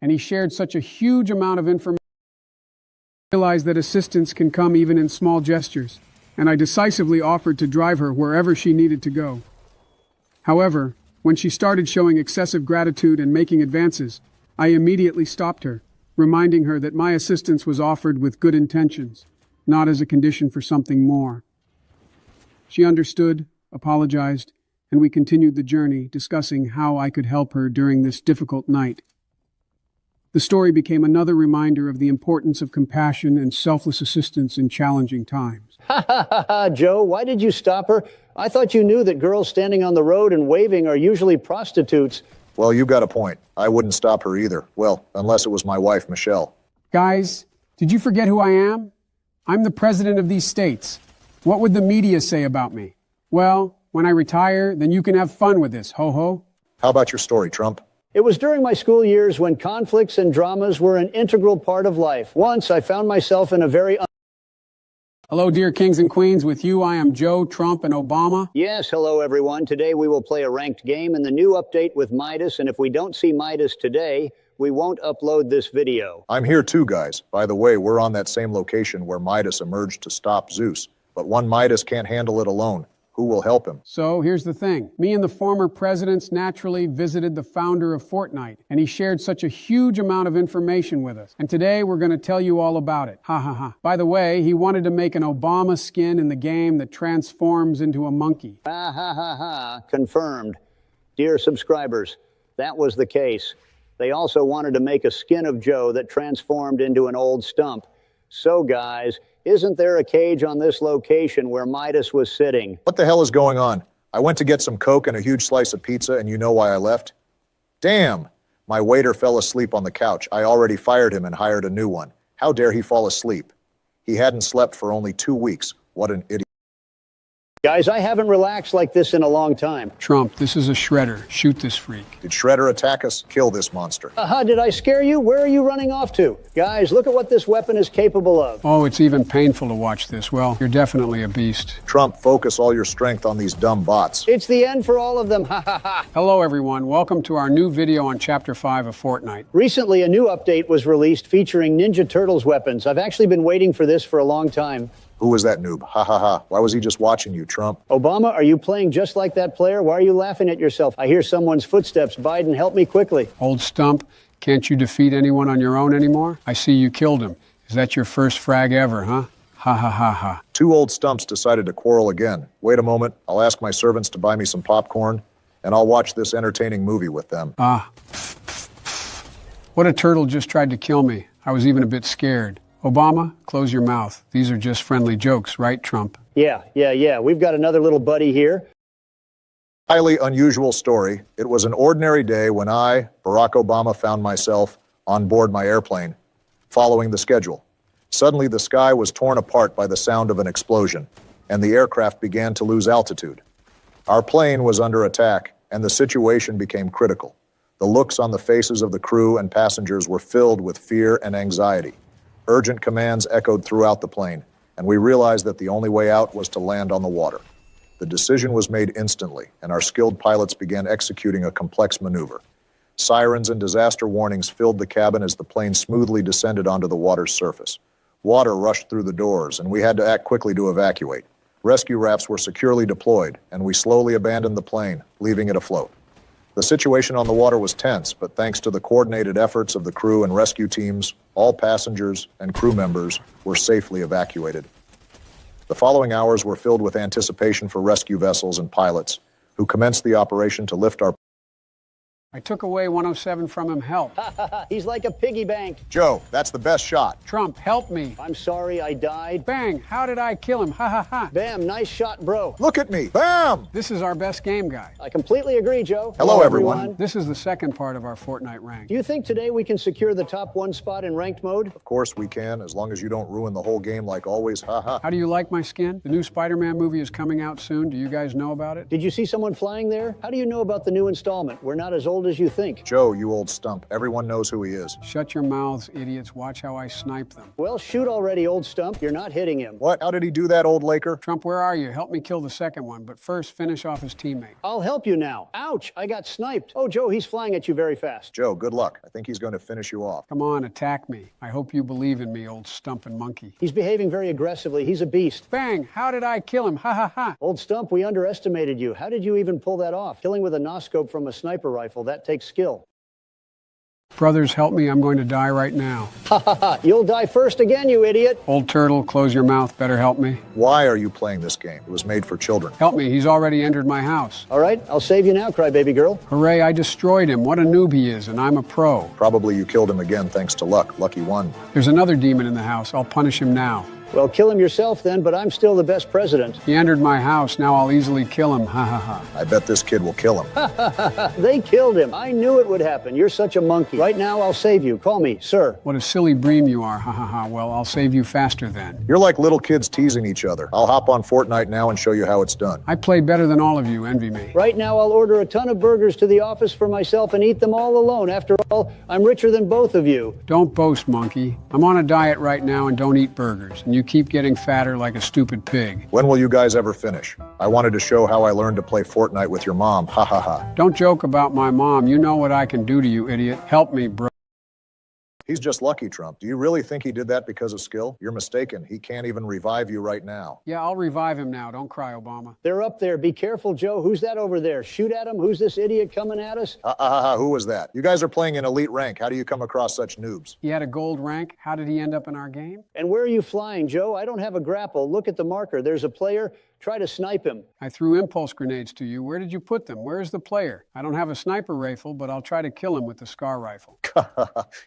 and he shared such a huge amount of information. I realized that assistance can come even in small gestures, and I decisively offered to drive her wherever she needed to go. However, when she started showing excessive gratitude and making advances, I immediately stopped her, reminding her that my assistance was offered with good intentions, not as a condition for something more. She understood, apologized, and we continued the journey, discussing how I could help her during this difficult night. The story became another reminder of the importance of compassion and selfless assistance in challenging times. Ha ha ha ha, Joe, why did you stop her? I thought you knew that girls standing on the road and waving are usually prostitutes. Well, you got a point. I wouldn't stop her either. Well, unless it was my wife, Michelle. Guys, did you forget who I am? I'm the president of these states. What would the media say about me? Well, when I retire, then you can have fun with this, ho-ho. How about your story, Trump? It was during my school years when conflicts and dramas were an integral part of life. Once I found myself in a very... Hello, dear kings and queens. With you, I am Joe, Trump, and Obama. Yes, hello, everyone. Today we will play a ranked game in the new update with Midas, and if we don't see Midas today, we won't upload this video. I'm here too, guys. By the way, we're on that same location where Midas emerged to stop Zeus. But one Midas can't handle it alone. Who will help him? So here's the thing. Me and the former presidents naturally visited the founder of Fortnite, and he shared such a huge amount of information with us. And today we're going to tell you all about it. Ha ha ha. By the way, he wanted to make an Obama skin in the game that transforms into a monkey. Ha ha ha ha. Confirmed. Dear subscribers, that was the case. They also wanted to make a skin of Joe that transformed into an old stump. So guys, isn't there a cage on this location where Midas was sitting? What the hell is going on? I went to get some Coke and a huge slice of pizza, and you know why I left? Damn! My waiter fell asleep on the couch. I already fired him and hired a new one. How dare he fall asleep? He hadn't slept for only 2 weeks. What an idiot. Guys, I haven't relaxed like this in a long time. Trump, this is a shredder. Shoot this freak. Did Shredder attack us? Kill this monster. Aha, did I scare you? Where are you running off to? Guys, look at what this weapon is capable of. Oh, it's even painful to watch this. Well, you're definitely a beast. Trump, focus all your strength on these dumb bots. It's the end for all of them. Ha ha ha. Hello, everyone. Welcome to our new video on Chapter 5 of Fortnite. Recently, a new update was released featuring Ninja Turtles weapons. I've actually been waiting for this for a long time. Who was that noob? Ha ha ha. Why was he just watching you, Trump? Obama, are you playing just like that player? Why are you laughing at yourself? I hear someone's footsteps. Biden, help me quickly. Old stump, can't you defeat anyone on your own anymore? I see you killed him. Is that your first frag ever, huh? Ha ha ha ha. 2 old stumps decided to quarrel again. Wait a moment. I'll ask my servants to buy me some popcorn, and I'll watch this entertaining movie with them. What a turtle just tried to kill me. I was even a bit scared. Obama, close your mouth. These are just friendly jokes, right, Trump? Yeah. We've got another little buddy here. Highly unusual story. It was an ordinary day when I, Barack Obama, found myself on board my airplane, following the schedule. Suddenly, the sky was torn apart by the sound of an explosion, and the aircraft began to lose altitude. Our plane was under attack, and the situation became critical. The looks on the faces of the crew and passengers were filled with fear and anxiety. Urgent commands echoed throughout the plane, and we realized that the only way out was to land on the water. The decision was made instantly, and our skilled pilots began executing a complex maneuver. Sirens and disaster warnings filled the cabin as the plane smoothly descended onto the water's surface. Water rushed through the doors, and we had to act quickly to evacuate. Rescue rafts were securely deployed, and we slowly abandoned the plane, leaving it afloat. The situation on the water was tense, but thanks to the coordinated efforts of the crew and rescue teams, all passengers and crew members were safely evacuated. The following hours were filled with anticipation for rescue vessels and pilots, who commenced the operation to lift our... I took away 107 from him. Help. He's like a piggy bank. Joe, that's the best shot. Trump, help me. I'm sorry I died. Bang, how did I kill him? Ha ha ha. Bam, nice shot, bro. Look at me. Bam! This is our best game, guys. I completely agree, Joe. Hello, everyone. This is the second part of our Fortnite rank. Do you think today we can secure the top 1 spot in ranked mode? Of course we can, as long as you don't ruin the whole game like always. Ha ha. How do you like my skin? The new Spider-Man movie is coming out soon. Do you guys know about it? Did you see someone flying there? How do you know about the new installment? We're not as old old as you think. Joe, you old stump. Everyone knows who he is. Shut your mouths, idiots. Watch how I snipe them. Well, shoot already, old stump. You're not hitting him. What? How did he do that, old Laker? Trump, where are you? Help me kill the second one, but first finish off his teammate. I'll help you now. Ouch, I got sniped. Oh, Joe, he's flying at you very fast. Joe, good luck. I think he's going to finish you off. Come on, attack me. I hope you believe in me, old stumpin' monkey. He's behaving very aggressively. He's a beast. Bang! How did I kill him? Ha ha ha! Old stump, we underestimated you. How did you even pull that off? Killing with a noscope from a sniper rifle, that takes skill. Brothers, help me. I'm going to die right now. Ha ha ha. You'll die first again, you idiot. Old turtle, close your mouth. Better help me. Why are you playing this game? It was made for children. Help me. He's already entered my house. All right, I'll save you now, crybaby girl. Hooray, I destroyed him. What a noob he is, and I'm a pro. Probably you killed him again thanks to luck. Lucky one. There's another demon in the house. I'll punish him now. Well, kill him yourself then, but I'm still the best president. He entered my house. Now I'll easily kill him. Ha ha ha. I bet this kid will kill him. They killed him. I knew it would happen. You're such a monkey. Right now, I'll save you. Call me, sir. What a silly bream you are. Ha ha ha. Well, I'll save you faster then. You're like little kids teasing each other. I'll hop on Fortnite now and show you how it's done. I play better than all of you. Envy me. Right now, I'll order a ton of burgers to the office for myself and eat them all alone. After all, I'm richer than both of you. Don't boast, monkey. I'm on a diet right now and don't eat burgers. And you keep getting fatter like a stupid pig. When will you guys ever finish? I wanted to show how I learned to play Fortnite with your mom. Ha ha ha. Don't joke about my mom. You know what I can do to you, idiot. Help me, bro. He's just lucky, Trump. Do you really think he did that because of skill? You're mistaken. He can't even revive you right now. Yeah, I'll revive him now. Don't cry, Obama. They're up there. Be careful, Joe. Who's that over there? Shoot at him. Who's this idiot coming at us? Who was that? You guys are playing in elite rank. How do you come across such noobs? He had a gold rank. How did he end up in our game? And where are you flying, Joe? I don't have a grapple. Look at the marker. There's a player. Try to snipe him. I threw impulse grenades to you. Where did you put them? Where's the player? I don't have a sniper rifle, but I'll try to kill him with the SCAR rifle.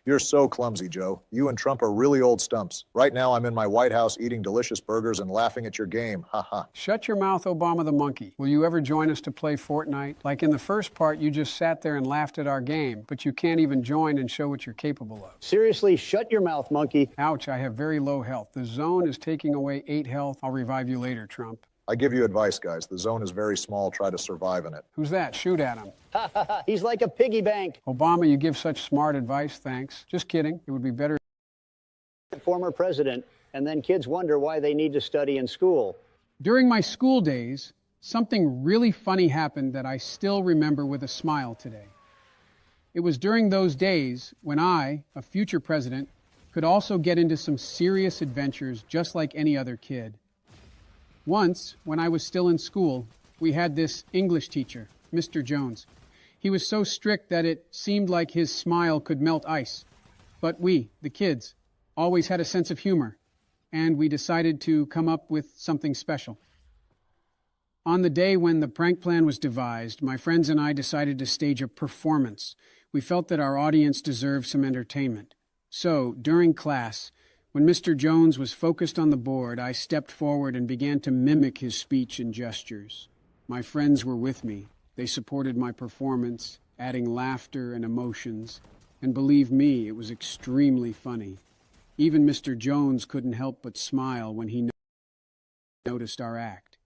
You're so clumsy, Joe. You and Trump are really old stumps. Right now, I'm in my White House eating delicious burgers and laughing at your game. Ha ha. Shut your mouth, Obama the monkey. Will you ever join us to play Fortnite? Like in the first part, you just sat there and laughed at our game, but you can't even join and show what you're capable of. Seriously, shut your mouth, monkey. Ouch, I have very low health. The zone is taking away 8 health. I'll revive you later, Trump. I give you advice, guys. The zone is very small. Try to survive in it. Who's that? Shoot at him. Ha ha ha. He's like a piggy bank. Obama, you give such smart advice. Thanks. Just kidding. It would be better. Former president, and then kids wonder why they need to study in school. During my school days, something really funny happened that I still remember with a smile today. It was during those days when I, a future president, could also get into some serious adventures just like any other kid. Once, when I was still in school, we had this English teacher, Mr. Jones. He was so strict that it seemed like his smile could melt ice. But we, the kids, always had a sense of humor, and we decided to come up with something special. On the day when the prank plan was devised, my friends and I decided to stage a performance. We felt that our audience deserved some entertainment. So, during class, when Mr. Jones was focused on the board, I stepped forward and began to mimic his speech and gestures. My friends were with me. They supported my performance, adding laughter and emotions. And believe me, it was extremely funny. Even Mr. Jones couldn't help but smile when he noticed our act.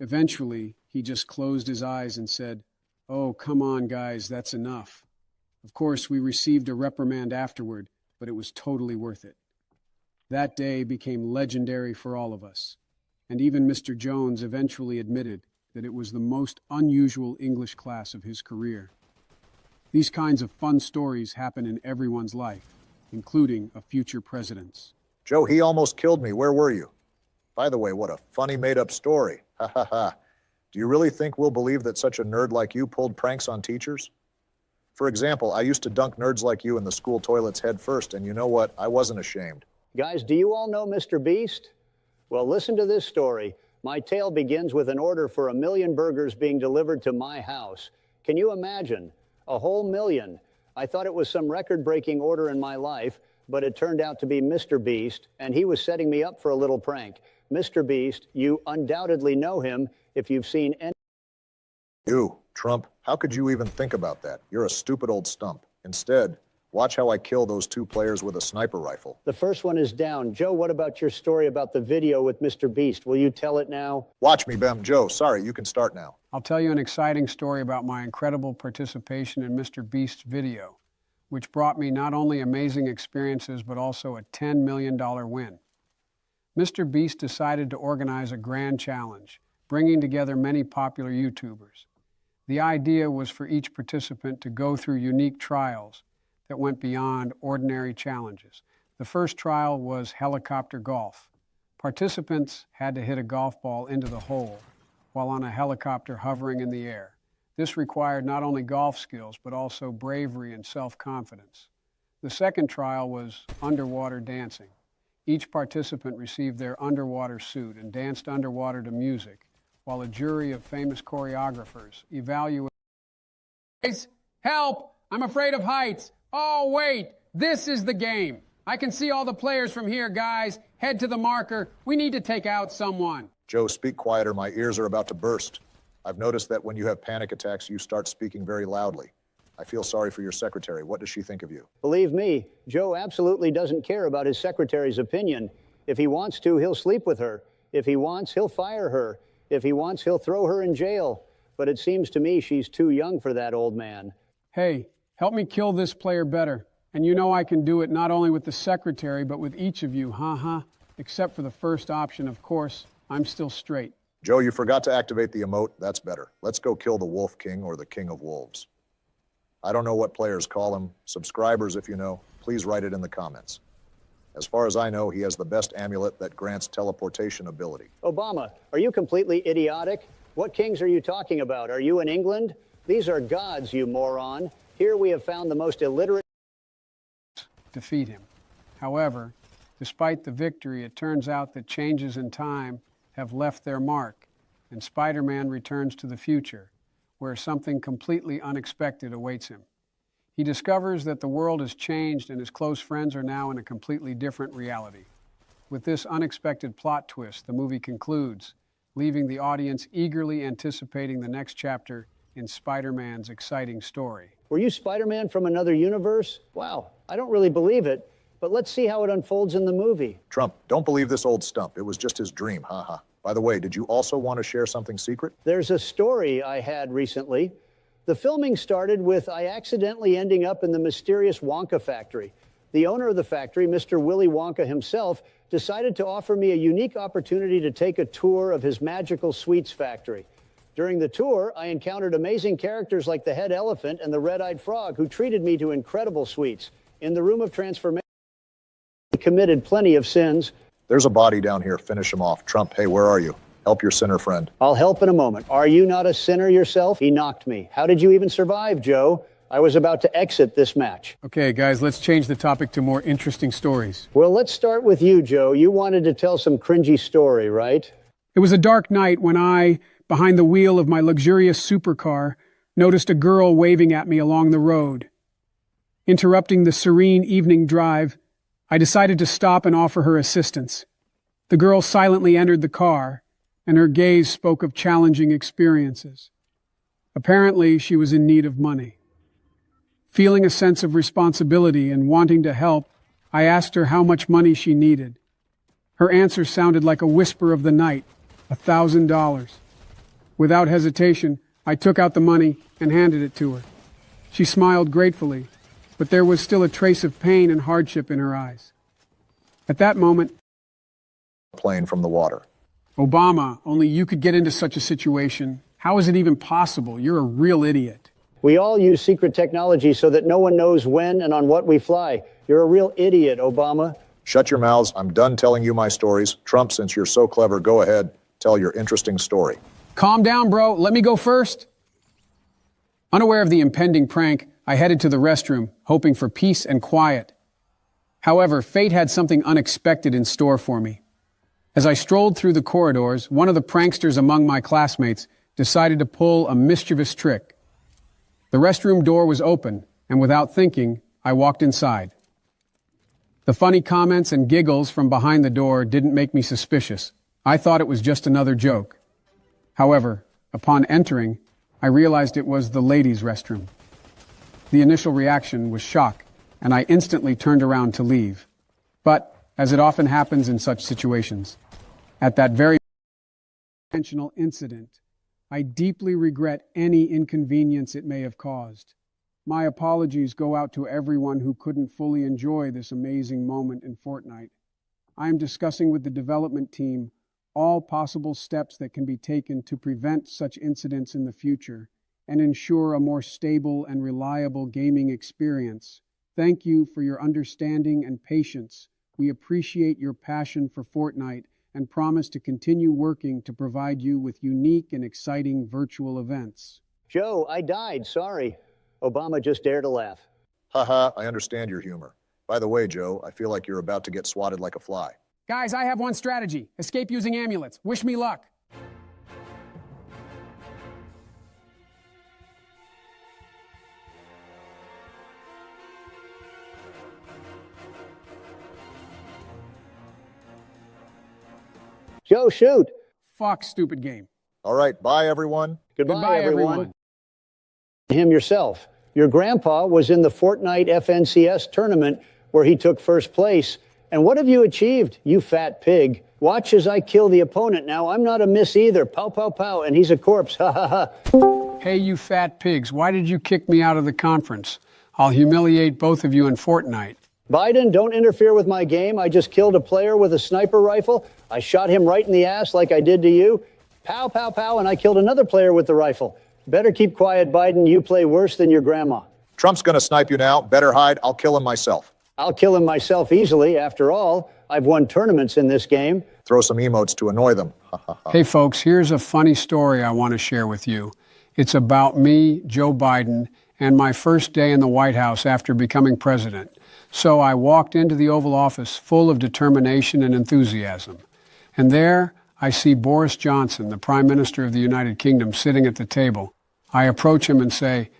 Eventually, he just closed his eyes and said, "Oh, come on, guys, that's enough." Of course, we received a reprimand afterward, but it was totally worth it. That day became legendary for all of us, and even Mr. Jones eventually admitted that it was the most unusual English class of his career. These kinds of fun stories happen in everyone's life, including a future president's. Joe, he almost killed me. Where were you? By the way, what a funny made-up story. Ha ha ha. Do you really think we'll believe that such a nerd like you pulled pranks on teachers? For example, I used to dunk nerds like you in the school toilets head first, and you know what? I wasn't ashamed. Guys, do you all know Mr. Beast? Well, listen to this story. My tale begins with an order for 1 million burgers being delivered to my house. Can you imagine? A whole million. I thought it was some record-breaking order in my life, but it turned out to be Mr. Beast, and he was setting me up for a little prank. Mr. Beast, you undoubtedly know him if you've seen any... You, Trump, how could you even think about that? You're a stupid old stump. Instead, watch how I kill those 2 players with a sniper rifle. The first one is down. Joe, what about your story about the video with Mr. Beast? Will you tell it now? Watch me, Bem. Joe, sorry, you can start now. I'll tell you an exciting story about my incredible participation in Mr. Beast's video, which brought me not only amazing experiences but also a $10 million win. Mr. Beast decided to organize a grand challenge, bringing together many popular YouTubers. The idea was for each participant to go through unique trials that went beyond ordinary challenges. The first trial was helicopter golf. Participants had to hit a golf ball into the hole while on a helicopter hovering in the air. This required not only golf skills, but also bravery and self-confidence. The second trial was underwater dancing. Each participant received their underwater suit and danced underwater to music, while a jury of famous choreographers evaluated. Guys, help! I'm afraid of heights. Oh, wait, this is the game. I can see all the players from here, guys. Head to the marker. We need to take out someone. Joe, speak quieter. My ears are about to burst. I've noticed that when you have panic attacks, you start speaking very loudly. I feel sorry for your secretary. What does she think of you? Believe me, Joe absolutely doesn't care about his secretary's opinion. If he wants to, he'll sleep with her. If he wants, he'll fire her. If he wants, he'll throw her in jail. But it seems to me she's too young for that old man. Hey, help me kill this player better. And you know I can do it not only with the secretary, but with each of you, Except for the first option, of course. I'm still straight. Joe, you forgot to activate the emote. That's better. Let's go kill the Wolf King or the King of Wolves. I don't know what players call him. Subscribers, if you know, please write it in the comments. As far as I know, he has the best amulet that grants teleportation ability. Obama, are you completely idiotic? What kings are you talking about? Are you in England? These are gods, you moron. Here we have found the most illiterate. Defeat him. However, despite the victory, it turns out that changes in time have left their mark, and Spider-Man returns to the future, where something completely unexpected awaits him. He discovers that the world has changed and his close friends are now in a completely different reality. With this unexpected plot twist, the movie concludes, leaving the audience eagerly anticipating the next chapter in Spider-Man's exciting story. Were you Spider-Man from another universe? Wow, I don't really believe it, but let's see how it unfolds in the movie. Trump, don't believe this old stump. It was just his dream, By the way, did you also want to share something secret? There's a story I had recently. The filming started with I accidentally ending up in the mysterious Wonka factory. The owner of the factory, Mr. Willy Wonka himself, decided to offer me a unique opportunity to take a tour of his magical sweets factory. During the tour, I encountered amazing characters like the head elephant and the red-eyed frog who treated me to incredible sweets. In the room of transformation, he committed plenty of sins. There's a body down here. Finish him off. Trump, hey, where are you? Help your sinner friend. I'll help in a moment. Are you not a sinner yourself? He knocked me. How did you even survive, Joe? I was about to exit this match. Okay, guys, let's change the topic to more interesting stories. Well, let's start with you, Joe. You wanted to tell some cringy story, right? It was a dark night when I, behind the wheel of my luxurious supercar, noticed a girl waving at me along the road. Interrupting the serene evening drive, I decided to stop and offer her assistance. The girl silently entered the car, and her gaze spoke of challenging experiences. Apparently, she was in need of money. Feeling a sense of responsibility and wanting to help, I asked her how much money she needed. Her answer sounded like a whisper of the night, $1,000. Without hesitation, I took out the money and handed it to her. She smiled gratefully, but there was still a trace of pain and hardship in her eyes. At that moment, Plane from the water. Obama, only you could get into such a situation. How is it even possible? You're a real idiot. We all use secret technology so that no one knows when and on what we fly. You're a real idiot, Obama. Shut your mouths. I'm done telling you my stories. Trump, since you're so clever, go ahead. Tell your interesting story. Calm down, bro. Let me go first. Unaware of the impending prank, I headed to the restroom, hoping for peace and quiet. However, fate had something unexpected in store for me. As I strolled through the corridors, one of the pranksters among my classmates decided to pull a mischievous trick. The restroom door was open, and without thinking, I walked inside. The funny comments and giggles from behind the door didn't make me suspicious. I thought it was just another joke. However, upon entering, I realized it was the ladies' restroom. The initial reaction was shock, and I instantly turned around to leave. But, as it often happens in such situations, at that very intentional incident, I deeply regret any inconvenience it may have caused. My apologies go out to everyone who couldn't fully enjoy this amazing moment in Fortnite. I am discussing with the development team all possible steps that can be taken to prevent such incidents in the future and ensure a more stable and reliable gaming experience. Thank you for your understanding and patience. We appreciate your passion for Fortnite and promise to continue working to provide you with unique and exciting virtual events. Joe, I died. Sorry. Obama just dared to laugh. Haha, I understand your humor. By the way, Joe, I feel like you're about to get swatted like a fly. Guys, I have one strategy. Escape using amulets. Wish me luck. Joe, shoot. Fuck, stupid game. All right, bye, everyone. Goodbye, everyone. Him yourself. Your grandpa was in the Fortnite FNCS tournament where he took first place. And what have you achieved, you fat pig? Watch as I kill the opponent now. I'm not a miss either. Pow, pow, pow. And he's a corpse. Ha, ha, ha. Hey, you fat pigs, why did you kick me out of the conference? I'll humiliate both of you in Fortnite. Biden, don't interfere with my game. I just killed a player with a sniper rifle. I shot him right in the ass like I did to you. Pow, pow, pow. And I killed another player with the rifle. Better keep quiet, Biden. You play worse than your grandma. Trump's gonna snipe you now. Better hide. I'll kill him myself. I'll kill him myself easily. After all, I've won tournaments in this game. Throw some emotes to annoy them. Hey, folks, here's a funny story I want to share with you. It's about me, Joe Biden, and my first day in the White House after becoming president. So I walked into the Oval Office full of determination and enthusiasm. And there I see Boris Johnson, the Prime Minister of the United Kingdom, sitting at the table. I approach him and say,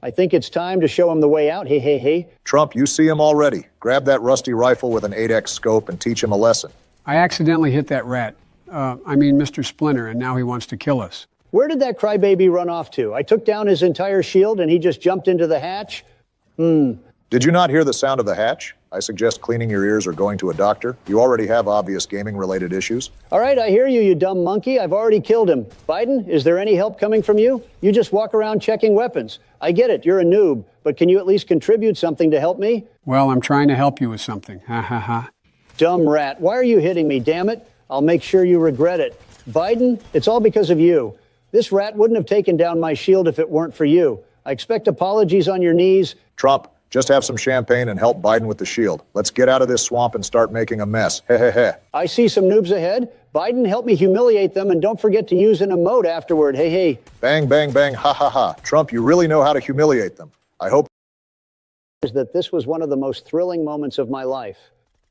I think it's time to show him the way out. Hey, hey, hey. Trump, you see him already. Grab that rusty rifle with an 8X scope and teach him a lesson. I accidentally hit that rat. Mr. Splinter, and now he wants to kill us. Where did that crybaby run off to? I took down his entire shield and he just jumped into the hatch. Did you not hear the sound of the hatch? I suggest cleaning your ears or going to a doctor. You already have obvious gaming-related issues. All right, I hear you, you dumb monkey. I've already killed him. Biden, is there any help coming from you? You just walk around checking weapons. I get it, you're a noob, but can you at least contribute something to help me? Well, I'm trying to help you with something. Ha ha ha. Dumb rat, why are you hitting me, damn it? I'll make sure you regret it. Biden, it's all because of you. This rat wouldn't have taken down my shield if it weren't for you. I expect apologies on your knees. Trump, just have some champagne and help Biden with the shield. Let's get out of this swamp and start making a mess. Heh heh heh. I see some noobs ahead. Biden, help me humiliate them, and don't forget to use an emote afterward. Hey, hey. Bang, bang, bang, ha ha ha. Trump, you really know how to humiliate them. I hope that this was one of the most thrilling moments of my life.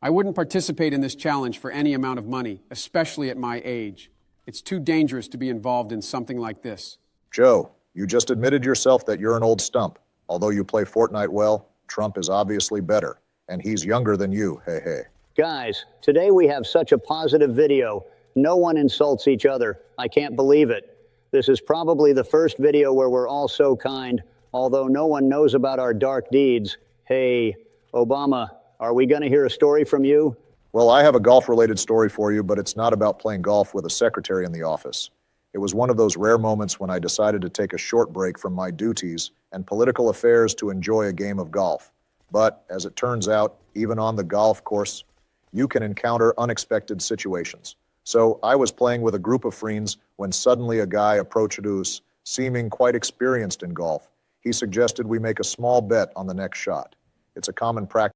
I wouldn't participate in this challenge for any amount of money, especially at my age. It's too dangerous to be involved in something like this. Joe, you just admitted yourself that you're an old stump. Although you play Fortnite well, Trump is obviously better, and he's younger than you, hey, hey. Guys, today we have such a positive video. No one insults each other. I can't believe it. This is probably the first video where we're all so kind, although no one knows about our dark deeds. Hey, Obama, are we going to hear a story from you? Well, I have a golf-related story for you, but it's not about playing golf with a secretary in the office. It was one of those rare moments when I decided to take a short break from my duties and political affairs to enjoy a game of golf. But, as it turns out, even on the golf course, you can encounter unexpected situations. So I was playing with a group of friends when suddenly a guy approached us, seeming quite experienced in golf. He suggested we make a small bet on the next shot. It's a common practice,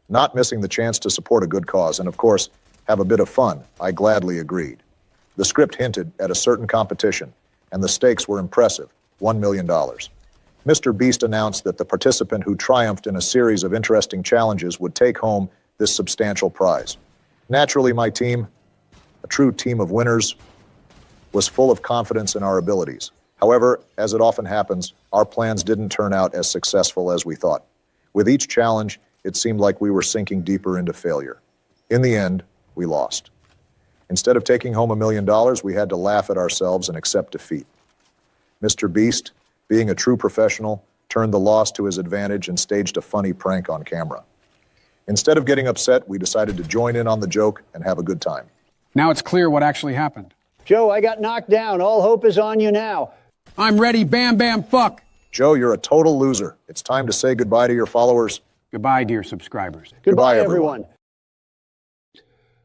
not missing the chance to support a good cause and, of course, have a bit of fun. I gladly agreed. The script hinted at a certain competition, and the stakes were impressive, $1 million. Mr. Beast announced that the participant who triumphed in a series of interesting challenges would take home this substantial prize. Naturally, my team, a true team of winners, was full of confidence in our abilities. However, as it often happens, our plans didn't turn out as successful as we thought. With each challenge, it seemed like we were sinking deeper into failure. In the end, we lost. Instead of taking home $1 million, we had to laugh at ourselves and accept defeat. Mr. Beast, being a true professional, turned the loss to his advantage and staged a funny prank on camera. Instead of getting upset, we decided to join in on the joke and have a good time. Now it's clear what actually happened. Joe, I got knocked down. All hope is on you now. I'm ready, bam, bam, fuck. Joe, you're a total loser. It's time to say goodbye to your followers. Goodbye, dear subscribers. Goodbye, everyone.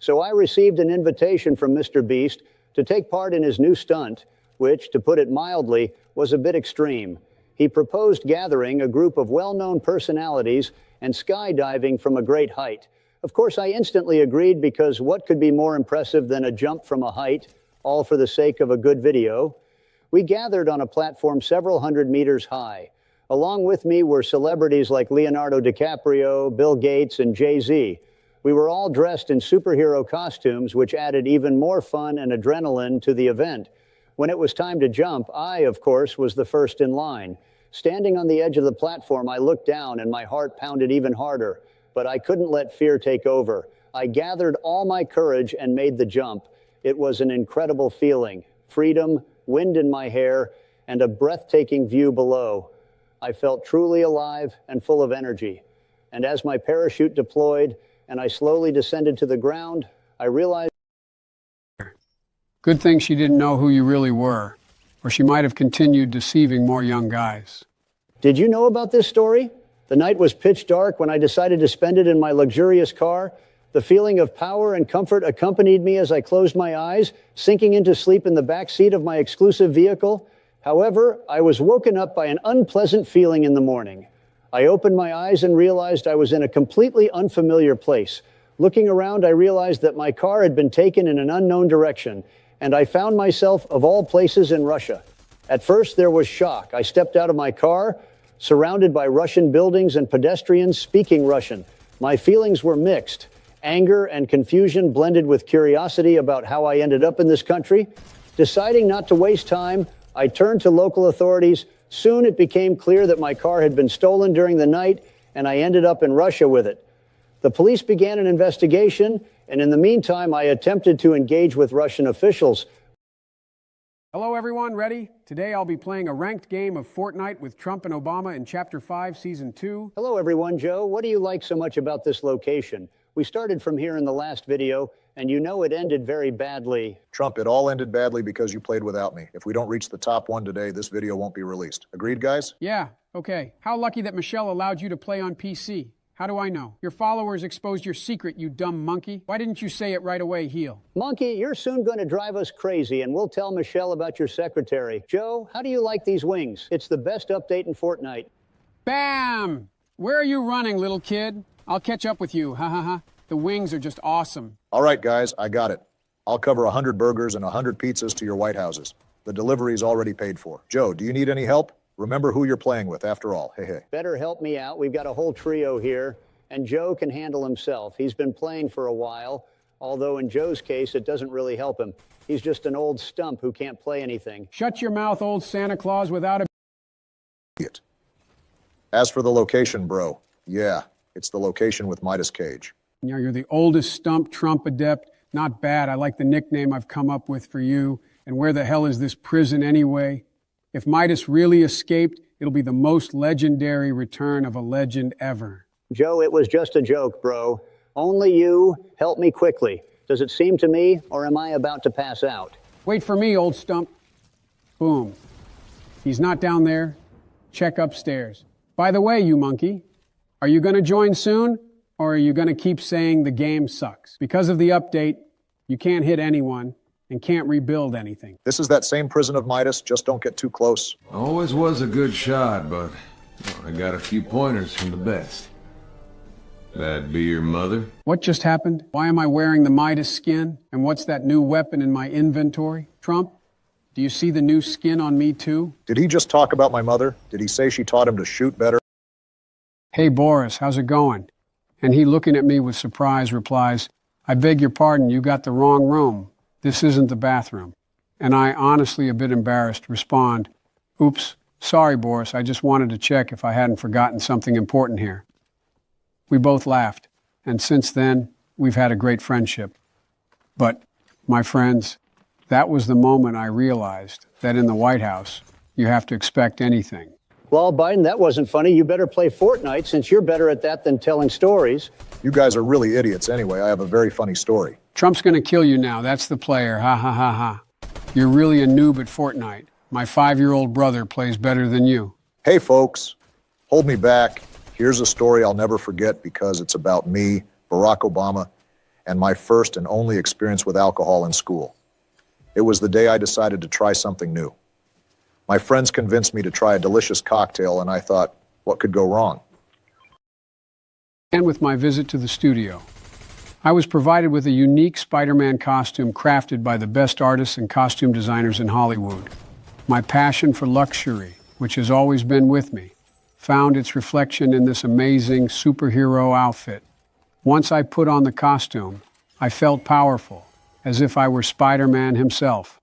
So I received an invitation from Mr. Beast to take part in his new stunt, which, to put it mildly, was a bit extreme. He proposed gathering a group of well-known personalities and skydiving from a great height. Of course, I instantly agreed because what could be more impressive than a jump from a height, all for the sake of a good video? We gathered on a platform several hundred meters high. Along with me were celebrities like Leonardo DiCaprio, Bill Gates, and Jay-Z. We were all dressed in superhero costumes, which added even more fun and adrenaline to the event. When it was time to jump, I, of course, was the first in line. Standing on the edge of the platform, I looked down and my heart pounded even harder. But I couldn't let fear take over. I gathered all my courage and made the jump. It was an incredible feeling. Freedom, wind in my hair, and a breathtaking view below. I felt truly alive and full of energy. And as my parachute deployed and I slowly descended to the ground, I realized... Good thing she didn't know who you really were, or she might have continued deceiving more young guys. Did you know about this story? The night was pitch dark when I decided to spend it in my luxurious car. The feeling of power and comfort accompanied me as I closed my eyes, sinking into sleep in the back seat of my exclusive vehicle. However, I was woken up by an unpleasant feeling in the morning. I opened my eyes and realized I was in a completely unfamiliar place. Looking around, I realized that my car had been taken in an unknown direction, and I found myself, of all places, in Russia. At first, there was shock. I stepped out of my car, surrounded by Russian buildings and pedestrians speaking Russian. My feelings were mixed. Anger and confusion blended with curiosity about how I ended up in this country. Deciding not to waste time, I turned to local authorities. Soon it became clear that my car had been stolen during the night, and I ended up in Russia with it. The police began an investigation, and in the meantime, I attempted to engage with Russian officials. Hello everyone, ready? Today I'll be playing a ranked game of Fortnite with Trump and Obama in Chapter 5, Season 2. Hello everyone, Joe. What do you like so much about this location? We started from here in the last video, and you know it ended very badly. Trump, it all ended badly because you played without me. If we don't reach the top 1 today, this video won't be released. Agreed, guys? Yeah, okay. How lucky that Michelle allowed you to play on PC. How do I know? Your followers exposed your secret, you dumb monkey. Why didn't you say it right away, heel? Monkey, you're soon going to drive us crazy, and we'll tell Michelle about your secretary. Joe, how do you like these wings? It's the best update in Fortnite. Bam! Where are you running, little kid? I'll catch up with you, ha ha ha. The wings are just awesome. All right, guys, I got it. I'll cover 100 burgers and 100 pizzas to your White Houses. The delivery's already paid for. Joe, do you need any help? Remember who you're playing with, after all. Hey, hey. Better help me out. We've got a whole trio here, and Joe can handle himself. He's been playing for a while, although in Joe's case, it doesn't really help him. He's just an old stump who can't play anything. Shut your mouth, old Santa Claus, without a... As for the location, bro, yeah, it's the location with Midas Cage. You know, you're the oldest stump Trump adept. Not bad. I like the nickname I've come up with for you. And where the hell is this prison anyway? If Midas really escaped, it'll be the most legendary return of a legend ever. Joe, it was just a joke, bro. Only you. Help me quickly. Does it seem to me, or am I about to pass out? Wait for me, old stump. Boom. He's not down there. Check upstairs. By the way, you monkey, are you going to join soon? Or are you going to keep saying the game sucks? Because of the update, you can't hit anyone and can't rebuild anything. This is that same prison of Midas, just don't get too close. Always was a good shot, but I got a few pointers from the best. That be your mother? What just happened? Why am I wearing the Midas skin? And what's that new weapon in my inventory? Trump, do you see the new skin on me too? Did he just talk about my mother? Did he say she taught him to shoot better? Hey Boris, how's it going? And he, looking at me with surprise, replies, I beg your pardon, you got the wrong room. This isn't the bathroom. And I, honestly a bit embarrassed, respond, oops, sorry Boris, I just wanted to check if I hadn't forgotten something important here. We both laughed, and since then, we've had a great friendship. But, my friends, that was the moment I realized that in the White House, you have to expect anything. Well, Biden, that wasn't funny. You better play Fortnite since you're better at that than telling stories. You guys are really idiots anyway. I have a very funny story. Trump's going to kill you now. That's the player. Ha ha ha ha. You're really a noob at Fortnite. My 5-year-old brother plays better than you. Hey folks, hold me back. Here's a story I'll never forget because it's about me, Barack Obama, and my first and only experience with alcohol in school. It was the day I decided to try something new. My friends convinced me to try a delicious cocktail, and I thought, what could go wrong? And with my visit to the studio, I was provided with a unique Spider-Man costume crafted by the best artists and costume designers in Hollywood. My passion for luxury, which has always been with me, found its reflection in this amazing superhero outfit. Once I put on the costume, I felt powerful, as if I were Spider-Man himself.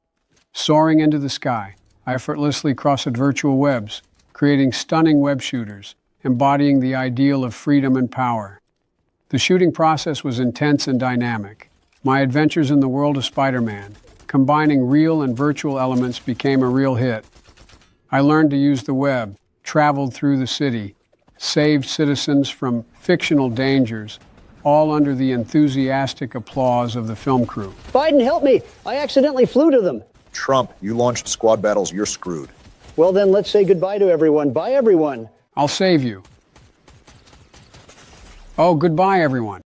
Soaring into the sky, I effortlessly crossed virtual webs, creating stunning web shooters, embodying the ideal of freedom and power. The shooting process was intense and dynamic. My adventures in the world of Spider-Man, combining real and virtual elements, became a real hit. I learned to use the web, traveled through the city, saved citizens from fictional dangers, all under the enthusiastic applause of the film crew. Biden, help me! I accidentally flew to them. Trump, you launched squad battles, you're screwed. Well then, let's say goodbye to everyone. Bye, everyone. I'll save you. Oh, goodbye, everyone.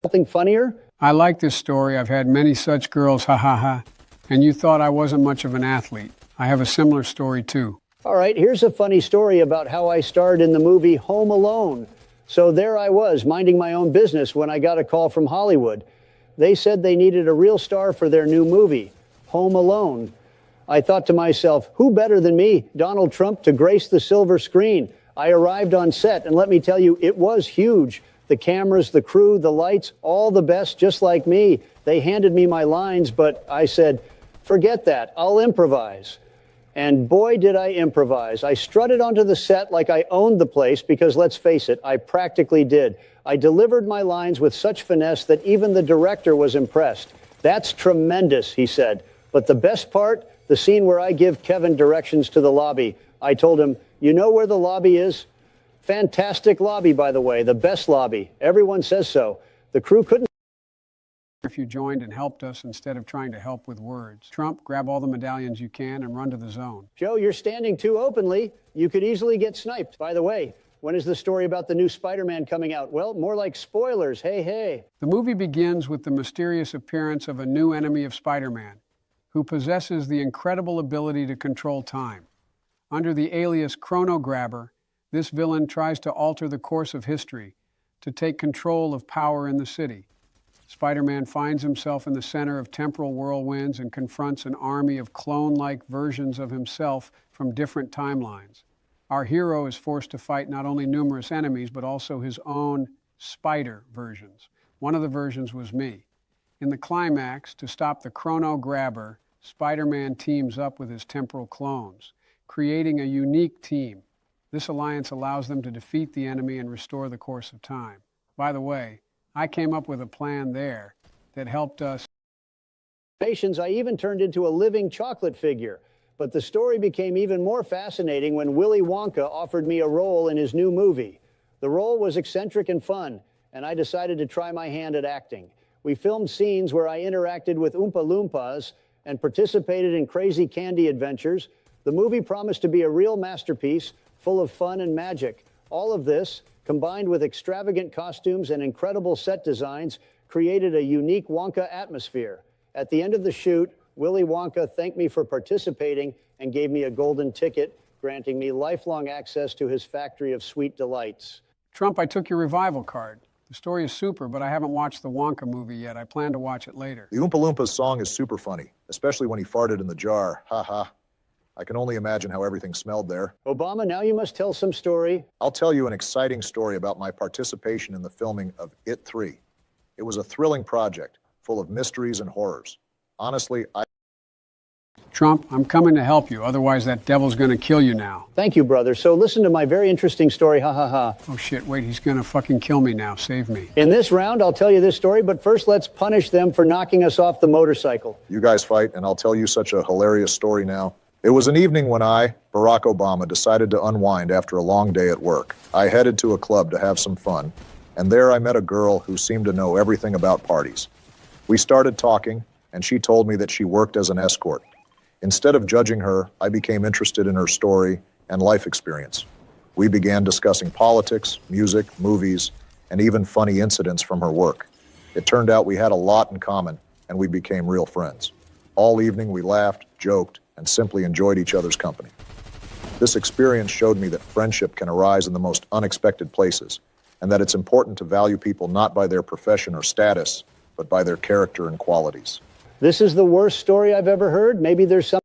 Something funnier? I like this story. I've had many such girls, ha ha ha. And you thought I wasn't much of an athlete. I have a similar story, too. All right, here's a funny story about how I starred in the movie Home Alone. So there I was, minding my own business when I got a call from Hollywood. They said they needed a real star for their new movie, Home Alone. I thought to myself, who better than me, Donald Trump, to grace the silver screen? I arrived on set, and let me tell you, it was huge. The cameras, the crew, the lights, all the best, just like me. They handed me my lines, but I said, forget that, I'll improvise. And boy, did I improvise. I strutted onto the set like I owned the place because, let's face it, I practically did. I delivered my lines with such finesse that even the director was impressed. That's tremendous, he said. But the best part, the scene where I give Kevin directions to the lobby. I told him, you know where the lobby is? Fantastic lobby, by the way, the best lobby. Everyone says so. The crew couldn't. If you joined and helped us instead of trying to help with words. Trump, grab all the medallions you can and run to the zone. Joe, you're standing too openly. You could easily get sniped. By the way, when is the story about the new Spider-Man coming out? Well, more like spoilers. Hey, hey. The movie begins with the mysterious appearance of a new enemy of Spider-Man, who possesses the incredible ability to control time. Under the alias Chrono Grabber, this villain tries to alter the course of history, to take control of power in the city. Spider-Man finds himself in the center of temporal whirlwinds and confronts an army of clone-like versions of himself from different timelines. Our hero is forced to fight not only numerous enemies, but also his own spider versions. One of the versions was me. In the climax, to stop the Chrono Grabber, Spider-Man teams up with his temporal clones, creating a unique team. This alliance allows them to defeat the enemy and restore the course of time. By the way, I came up with a plan there that helped us. I even turned into a living chocolate figure. But the story became even more fascinating when Willy Wonka offered me a role in his new movie. The role was eccentric and fun, and I decided to try my hand at acting. We filmed scenes where I interacted with Oompa Loompas and participated in crazy candy adventures. The movie promised to be a real masterpiece, full of fun and magic. All of this, combined with extravagant costumes and incredible set designs, created a unique Wonka atmosphere. At the end of the shoot, Willy Wonka thanked me for participating and gave me a golden ticket, granting me lifelong access to his factory of sweet delights. Trump, I took your revival card. The story is super, but I haven't watched the Wonka movie yet. I plan to watch it later. The Oompa Loompas song is super funny, especially when he farted in the jar. Ha ha. I can only imagine how everything smelled there. Obama, now you must tell some story. I'll tell you an exciting story about my participation in the filming of It 3. It was a thrilling project, full of mysteries and horrors. Honestly, Trump, I'm coming to help you. Otherwise, that devil's going to kill you now. Thank you, brother. So listen to my very interesting story. Ha ha ha. Oh, shit. Wait, he's going to fucking kill me now. Save me. In this round, I'll tell you this story, but first let's punish them for knocking us off the motorcycle. You guys fight, and I'll tell you such a hilarious story now. It was an evening when I, Barack Obama, decided to unwind after a long day at work. I headed to a club to have some fun, and there I met a girl who seemed to know everything about parties. We started talking, and she told me that she worked as an escort. Instead of judging her, I became interested in her story and life experience. We began discussing politics, music, movies, and even funny incidents from her work. It turned out we had a lot in common, and we became real friends. All evening we laughed, joked, and simply enjoyed each other's company. This experience showed me that friendship can arise in the most unexpected places, and that it's important to value people not by their profession or status, but by their character and qualities. This is the worst story I've ever heard. Maybe there's some...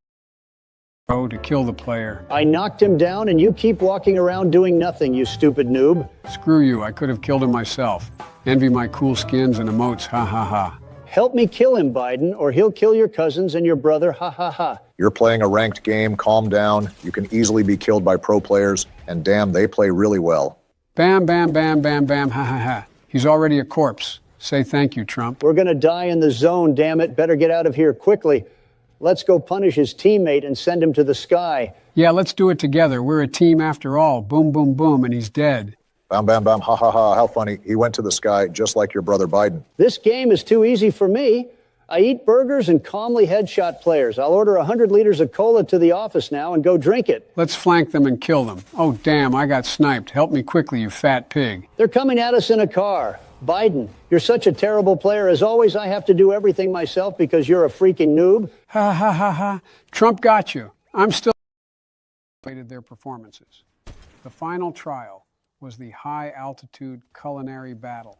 Oh, to kill the player. I knocked him down and you keep walking around doing nothing, you stupid noob. Screw you, I could have killed him myself. Envy my cool skins and emotes, ha ha ha. Help me kill him, Biden, or he'll kill your cousins and your brother, ha ha ha. You're playing a ranked game, calm down. You can easily be killed by pro players, and damn, they play really well. Bam, bam, bam, bam, bam, ha ha ha. He's already a corpse. Say thank you, Trump. We're gonna die in the zone, damn it. Better get out of here quickly. Let's go punish his teammate and send him to the sky. Yeah, let's do it together. We're a team after all. Boom, boom, boom, and he's dead. Bam, bam, bam, ha ha ha, how funny. He went to the sky just like your brother Biden. This game is too easy for me. I eat burgers and calmly headshot players. I'll order 100 liters of cola to the office now and go drink it. Let's flank them and kill them. Oh, damn, I got sniped. Help me quickly, you fat pig. They're coming at us in a car. Biden, you're such a terrible player. As always, I have to do everything myself because you're a freaking noob. Ha ha ha ha. Trump got you. I'm still their performances. The final trial was the high-altitude culinary battle.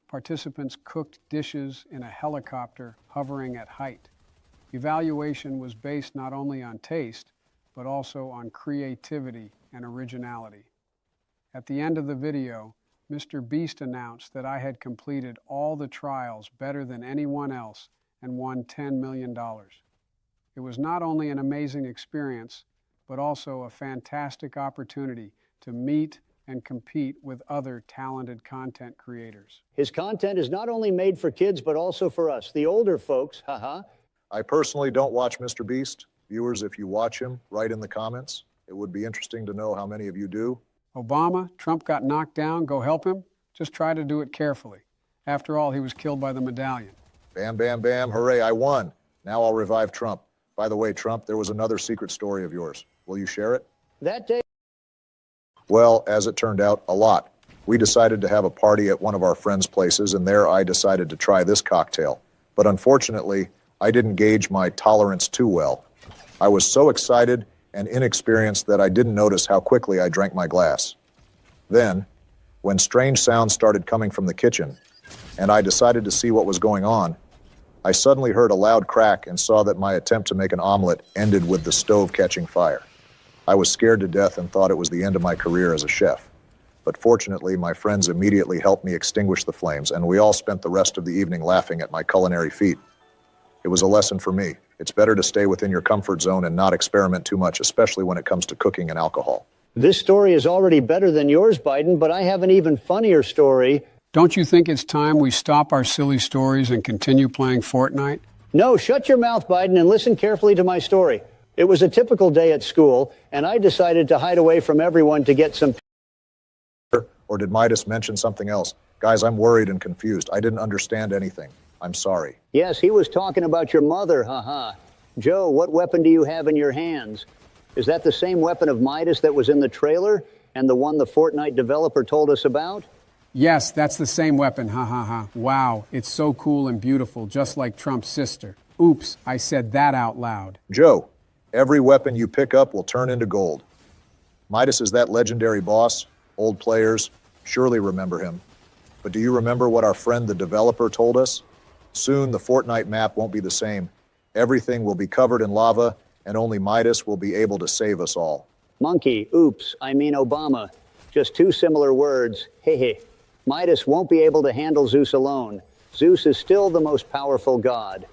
Participants cooked dishes in a helicopter hovering at height. Evaluation was based not only on taste, but also on creativity and originality. At the end of the video, Mr. Beast announced that I had completed all the trials better than anyone else and won $10 million. It was not only an amazing experience, but also a fantastic opportunity to meet and compete with other talented content creators. His content is not only made for kids, but also for us, the older folks, haha. I personally don't watch Mr. Beast. Viewers, if you watch him, write in the comments. It would be interesting to know how many of you do. Obama, Trump got knocked down, go help him? Just try to do it carefully. After all, he was killed by the medallion. Bam, bam, bam, hooray, I won. Now I'll revive Trump. By the way, Trump, there was another secret story of yours. Will you share it? That day... Well, as it turned out, a lot. We decided to have a party at one of our friends' places, and there I decided to try this cocktail. But unfortunately, I didn't gauge my tolerance too well. I was so excited and inexperienced that I didn't notice how quickly I drank my glass. Then, when strange sounds started coming from the kitchen, and I decided to see what was going on, I suddenly heard a loud crack and saw that my attempt to make an omelet ended with the stove catching fire. I was scared to death and thought it was the end of my career as a chef. But fortunately, my friends immediately helped me extinguish the flames, and we all spent the rest of the evening laughing at my culinary feat. It was a lesson for me. It's better to stay within your comfort zone and not experiment too much, especially when it comes to cooking and alcohol. This story is already better than yours, Biden, but I have an even funnier story. Don't you think it's time we stop our silly stories and continue playing Fortnite? No, shut your mouth, Biden, and listen carefully to my story. It was a typical day at school, and I decided to hide away from everyone to get some... Or did Midas mention something else? Guys, I'm worried and confused. I didn't understand anything. I'm sorry. Yes, he was talking about your mother, haha. Joe, what weapon do you have in your hands? Is that the same weapon of Midas that was in the trailer and the one the Fortnite developer told us about? Yes, that's the same weapon, ha ha ha. Wow, it's so cool and beautiful, just like Trump's sister. Oops, I said that out loud. Joe, every weapon you pick up will turn into gold. Midas is that legendary boss. Old players surely remember him. But do you remember what our friend the developer told us? Soon the Fortnite map won't be the same. Everything will be covered in lava, and only Midas will be able to save us all. Monkey, oops, I mean Obama. Just two similar words, hehe. Midas won't be able to handle Zeus alone. Zeus is still the most powerful god.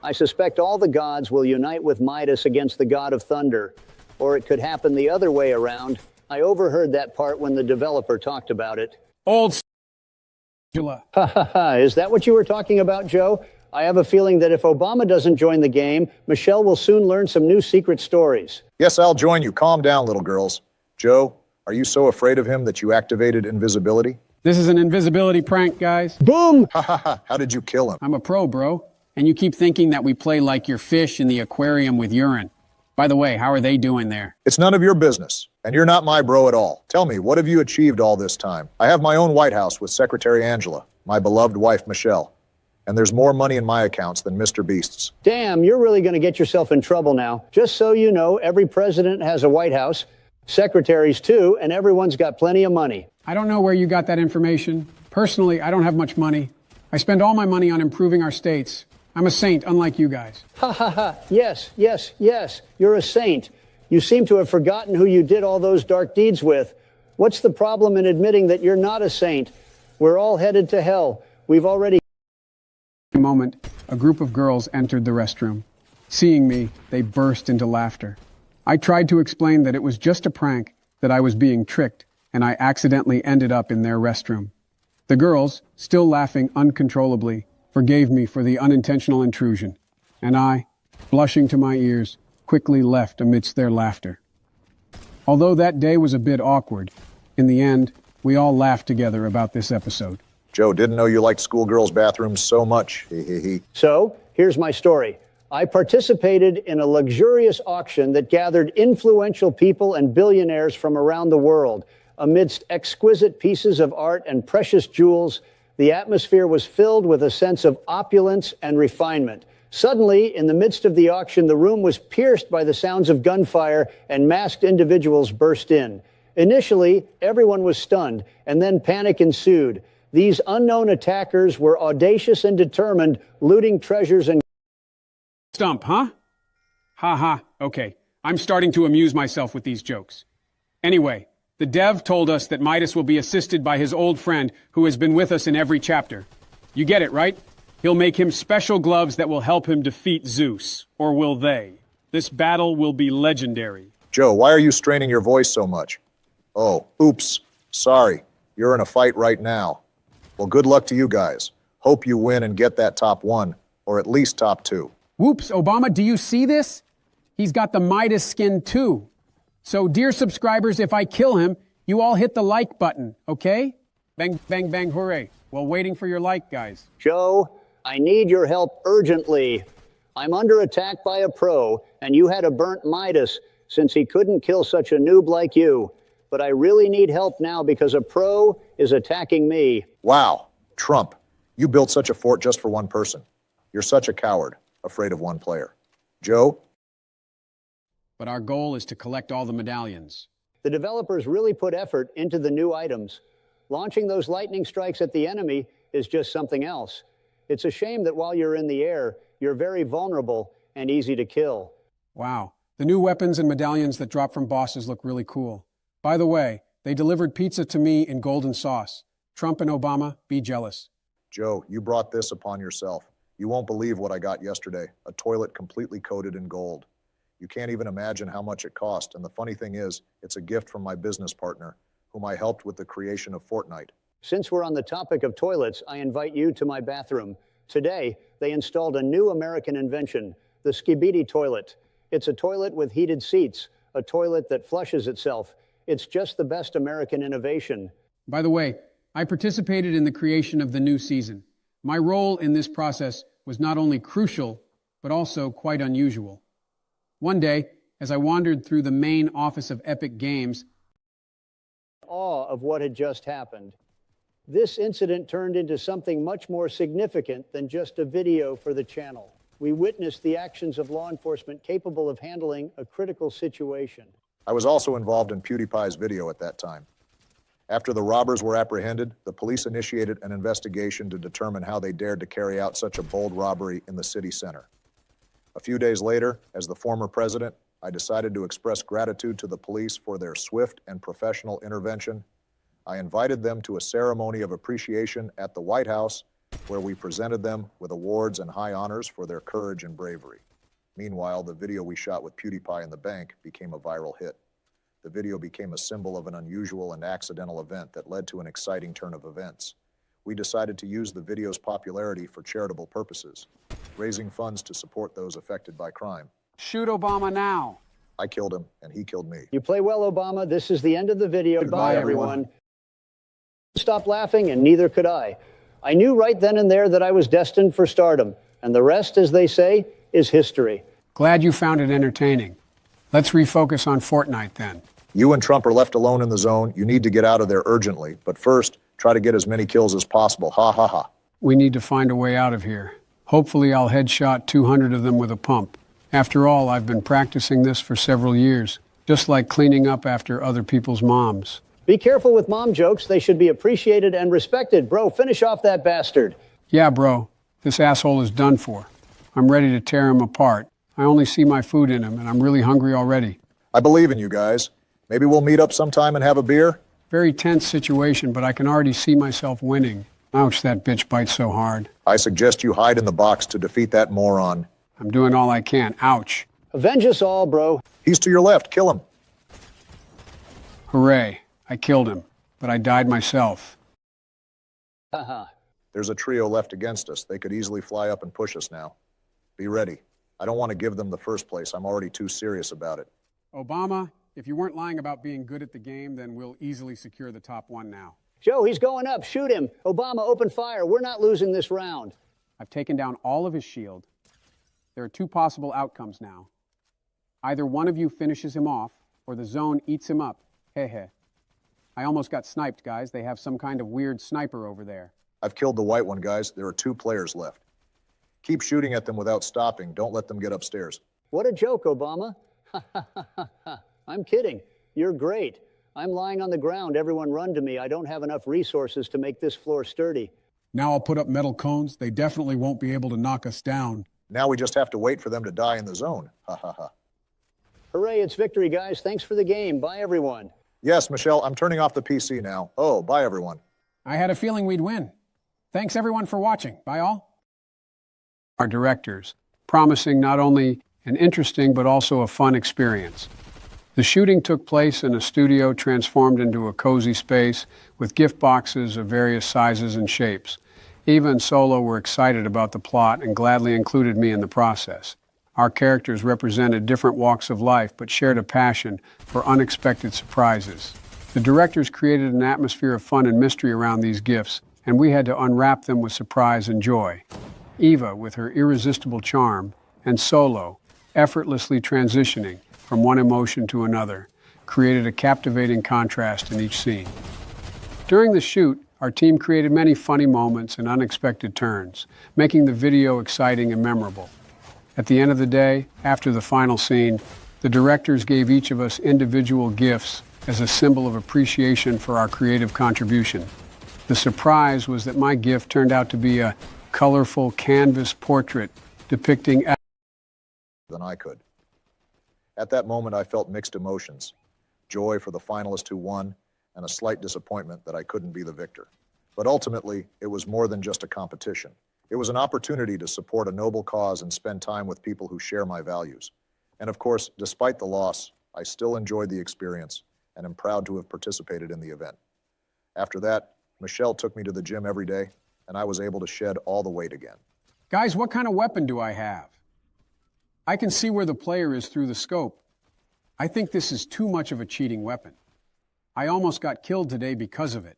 I suspect all the gods will unite with Midas against the god of thunder. Or it could happen the other way around. I overheard that part when the developer talked about it. Old Ha ha ha, is that what you were talking about, Joe? I have a feeling that if Obama doesn't join the game, Michelle will soon learn some new secret stories. Yes, I'll join you. Calm down, little girls. Joe, are you so afraid of him that you activated invisibility? This is an invisibility prank, guys. Boom! Ha ha ha, how did you kill him? I'm a pro, bro. and you keep thinking that we play like your fish in the aquarium with urine. By the way, how are they doing there? It's none of your business, and you're not my bro at all. Tell me, what have you achieved all this time? I have my own White House with Secretary Angela, my beloved wife Michelle, and there's more money in my accounts than Mr. Beast's. Damn, you're really going to get yourself in trouble now. Just so you know, every president has a White House, secretaries too, and everyone's got plenty of money. I don't know where you got that information. Personally, I don't have much money. I spend all my money on improving our states. I'm a saint, unlike you guys. Ha ha ha. Yes, yes, yes. You're a saint. You seem to have forgotten who you did all those dark deeds with. What's the problem in admitting that you're not a saint? We're all headed to hell. We've already... In a moment, a group of girls entered the restroom. Seeing me, they burst into laughter. I tried to explain that it was just a prank, that I was being tricked, and I accidentally ended up in their restroom. The girls, still laughing uncontrollably, forgave me for the unintentional intrusion, and I, blushing to my ears, quickly left amidst their laughter. Although that day was a bit awkward, in the end, we all laughed together about this episode. Joe, didn't know you liked schoolgirls' bathrooms so much. So, here's my story. I participated in a luxurious auction that gathered influential people and billionaires from around the world. Amidst exquisite pieces of art and precious jewels, the atmosphere was filled with a sense of opulence and refinement. Suddenly, in the midst of the auction, the room was pierced by the sounds of gunfire and masked individuals burst in. Initially, everyone was stunned, and then panic ensued. These unknown attackers were audacious and determined, looting treasures and... Stump, huh? Ha ha, okay. I'm starting to amuse myself with these jokes. Anyway, the dev told us that Midas will be assisted by his old friend who has been with us in every chapter. You get it, right? He'll make him special gloves that will help him defeat Zeus. Or will they? This battle will be legendary. Joe, why are you straining your voice so much? Oh, oops. Sorry. You're in a fight right now. Well, good luck to you guys. Hope you win and get that top 1, or at least top 2. Whoops, Obama, do you see this? He's got the Midas skin too. So, dear subscribers, if I kill him, you all hit the like button, okay? Bang, bang, bang, hooray. Well, waiting for your like, guys. Joe, I need your help urgently. I'm under attack by a pro, and you had a burnt Midas since he couldn't kill such a noob like you. But I really need help now because a pro is attacking me. Wow, Trump, you built such a fort just for one person. You're such a coward, afraid of one player. Joe? But our goal is to collect all the medallions. The developers really put effort into the new items. Launching those lightning strikes at the enemy is just something else. It's a shame that while you're in the air, you're very vulnerable and easy to kill. Wow, the new weapons and medallions that drop from bosses look really cool. By the way, they delivered pizza to me in golden sauce. Trump and Obama, be jealous. Joe, you brought this upon yourself. You won't believe what I got yesterday, a toilet completely coated in gold. You can't even imagine how much it cost, and the funny thing is, it's a gift from my business partner, whom I helped with the creation of Fortnite. Since we're on the topic of toilets, I invite you to my bathroom. Today, they installed a new American invention, the Skibidi toilet. It's a toilet with heated seats, a toilet that flushes itself. It's just the best American innovation. By the way, I participated in the creation of the new season. My role in this process was not only crucial, but also quite unusual. One day, as I wandered through the main office of Epic Games, awe of what had just happened. This incident turned into something much more significant than just a video for the channel. We witnessed the actions of law enforcement capable of handling a critical situation. I was also involved in PewDiePie's video at that time. After the robbers were apprehended, the police initiated an investigation to determine how they dared to carry out such a bold robbery in the city center. A few days later, as the former president, I decided to express gratitude to the police for their swift and professional intervention. I invited them to a ceremony of appreciation at the White House, where we presented them with awards and high honors for their courage and bravery. Meanwhile, the video we shot with PewDiePie in the bank became a viral hit. The video became a symbol of an unusual and accidental event that led to an exciting turn of events. We decided to use the video's popularity for charitable purposes, raising funds to support those affected by crime. shoot Obama now. I killed him, and he killed me. You play well, Obama. This is the end of the video. Goodbye, everyone. Stop laughing, and neither could I. I knew right then and there that I was destined for stardom. And the rest, as they say, is history. Glad you found it entertaining. Let's refocus on Fortnite then. You and Trump are left alone in the zone. You need to get out of there urgently. But first, try to get as many kills as possible. Ha ha ha. We need to find a way out of here. Hopefully I'll headshot 200 of them with a pump. After all, I've been practicing this for several years, just like cleaning up after other people's moms. Be careful with mom jokes. They should be appreciated and respected. Bro, finish off that bastard. Yeah, bro, this asshole is done for. I'm ready to tear him apart. I only see my food in him, and I'm really hungry already. I believe in you guys. Maybe we'll meet up sometime and have a beer? Very tense situation, but I can already see myself winning. Ouch, that bitch bites so hard. I suggest you hide in the box to defeat that moron. I'm doing all I can. Ouch. Avenge us all, bro. He's to your left. Kill him. Hooray. I killed him, but I died myself. Haha. There's a trio left against us. They could easily fly up and push us now. Be ready. I don't want to give them the first place. I'm already too serious about it. Obama, if you weren't lying about being good at the game, then we'll easily secure the top one now. Joe, he's going up. Shoot him. Obama, open fire. We're not losing this round. I've taken down all of his shield. There are two possible outcomes now. Either one of you finishes him off, or the zone eats him up. Heh. I almost got sniped, guys. They have some kind of weird sniper over there. I've killed the white one, guys. There are 2 players left. Keep shooting at them without stopping. Don't let them get upstairs. What a joke, Obama. I'm kidding. You're great. I'm lying on the ground. Everyone run to me. I don't have enough resources to make this floor sturdy. Now I'll put up metal cones. They definitely won't be able to knock us down. Now we just have to wait for them to die in the zone. Ha ha ha. Hooray, it's victory, guys. Thanks for the game. Bye, everyone. Yes, Michelle, I'm turning off the PC now. Oh, bye, everyone. I had a feeling we'd win. Thanks, everyone, for watching. Bye, all. Our directors, promising not only an interesting but also a fun experience. The shooting took place in a studio transformed into a cozy space with gift boxes of various sizes and shapes. Eva and Solo were excited about the plot and gladly included me in the process. Our characters represented different walks of life but shared a passion for unexpected surprises. The directors created an atmosphere of fun and mystery around these gifts, and we had to unwrap them with surprise and joy. Eva, with her irresistible charm, and Solo, effortlessly transitioning from one emotion to another, created a captivating contrast in each scene. During the shoot, our team created many funny moments and unexpected turns, making the video exciting and memorable. At the end of the day, after the final scene, the directors gave each of us individual gifts as a symbol of appreciation for our creative contribution. The surprise was that my gift turned out to be a colorful canvas portrait depicting Than I could. At that moment, I felt mixed emotions. Joy for the finalist who won, and a slight disappointment that I couldn't be the victor. But ultimately, it was more than just a competition. It was an opportunity to support a noble cause and spend time with people who share my values. And of course, despite the loss, I still enjoyed the experience and am proud to have participated in the event. After that, Michelle took me to the gym every day, and I was able to shed all the weight again. Guys, what kind of weapon do I have? I can see where the player is through the scope. I think this is too much of a cheating weapon. I almost got killed today because of it.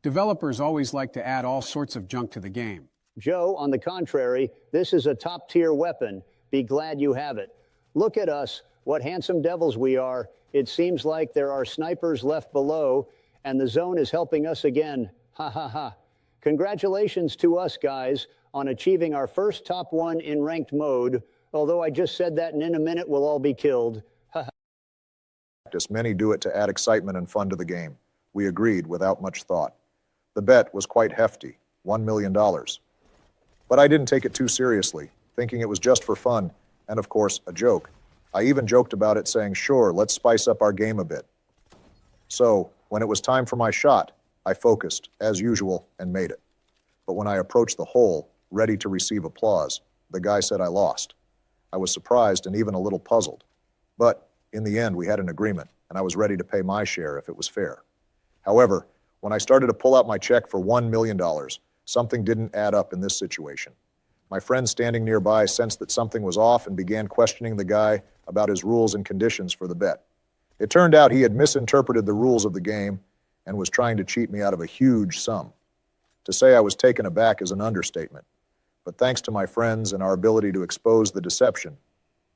Developers always like to add all sorts of junk to the game. Joe, on the contrary, this is a top-tier weapon. Be glad you have it. Look at us, what handsome devils we are. It seems like there are snipers left below, and the zone is helping us again. Ha ha ha. Congratulations to us, guys, on achieving our first top 1 in ranked mode, although I just said that and in a minute we'll all be killed. Ha ha. Many do it to add excitement and fun to the game. We agreed without much thought. The bet was quite hefty, $1 million. But I didn't take it too seriously, thinking it was just for fun, and of course, a joke. I even joked about it, saying, sure, let's spice up our game a bit. So, when it was time for my shot, I focused, as usual, and made it. But when I approached the hole, ready to receive applause, the guy said I lost. I was surprised and even a little puzzled. But, in the end, we had an agreement, and I was ready to pay my share if it was fair. However, when I started to pull out my check for $1 million, something didn't add up in this situation. My friend standing nearby sensed that something was off and began questioning the guy about his rules and conditions for the bet. It turned out he had misinterpreted the rules of the game and was trying to cheat me out of a huge sum. To say I was taken aback is an understatement. But thanks to my friends and our ability to expose the deception,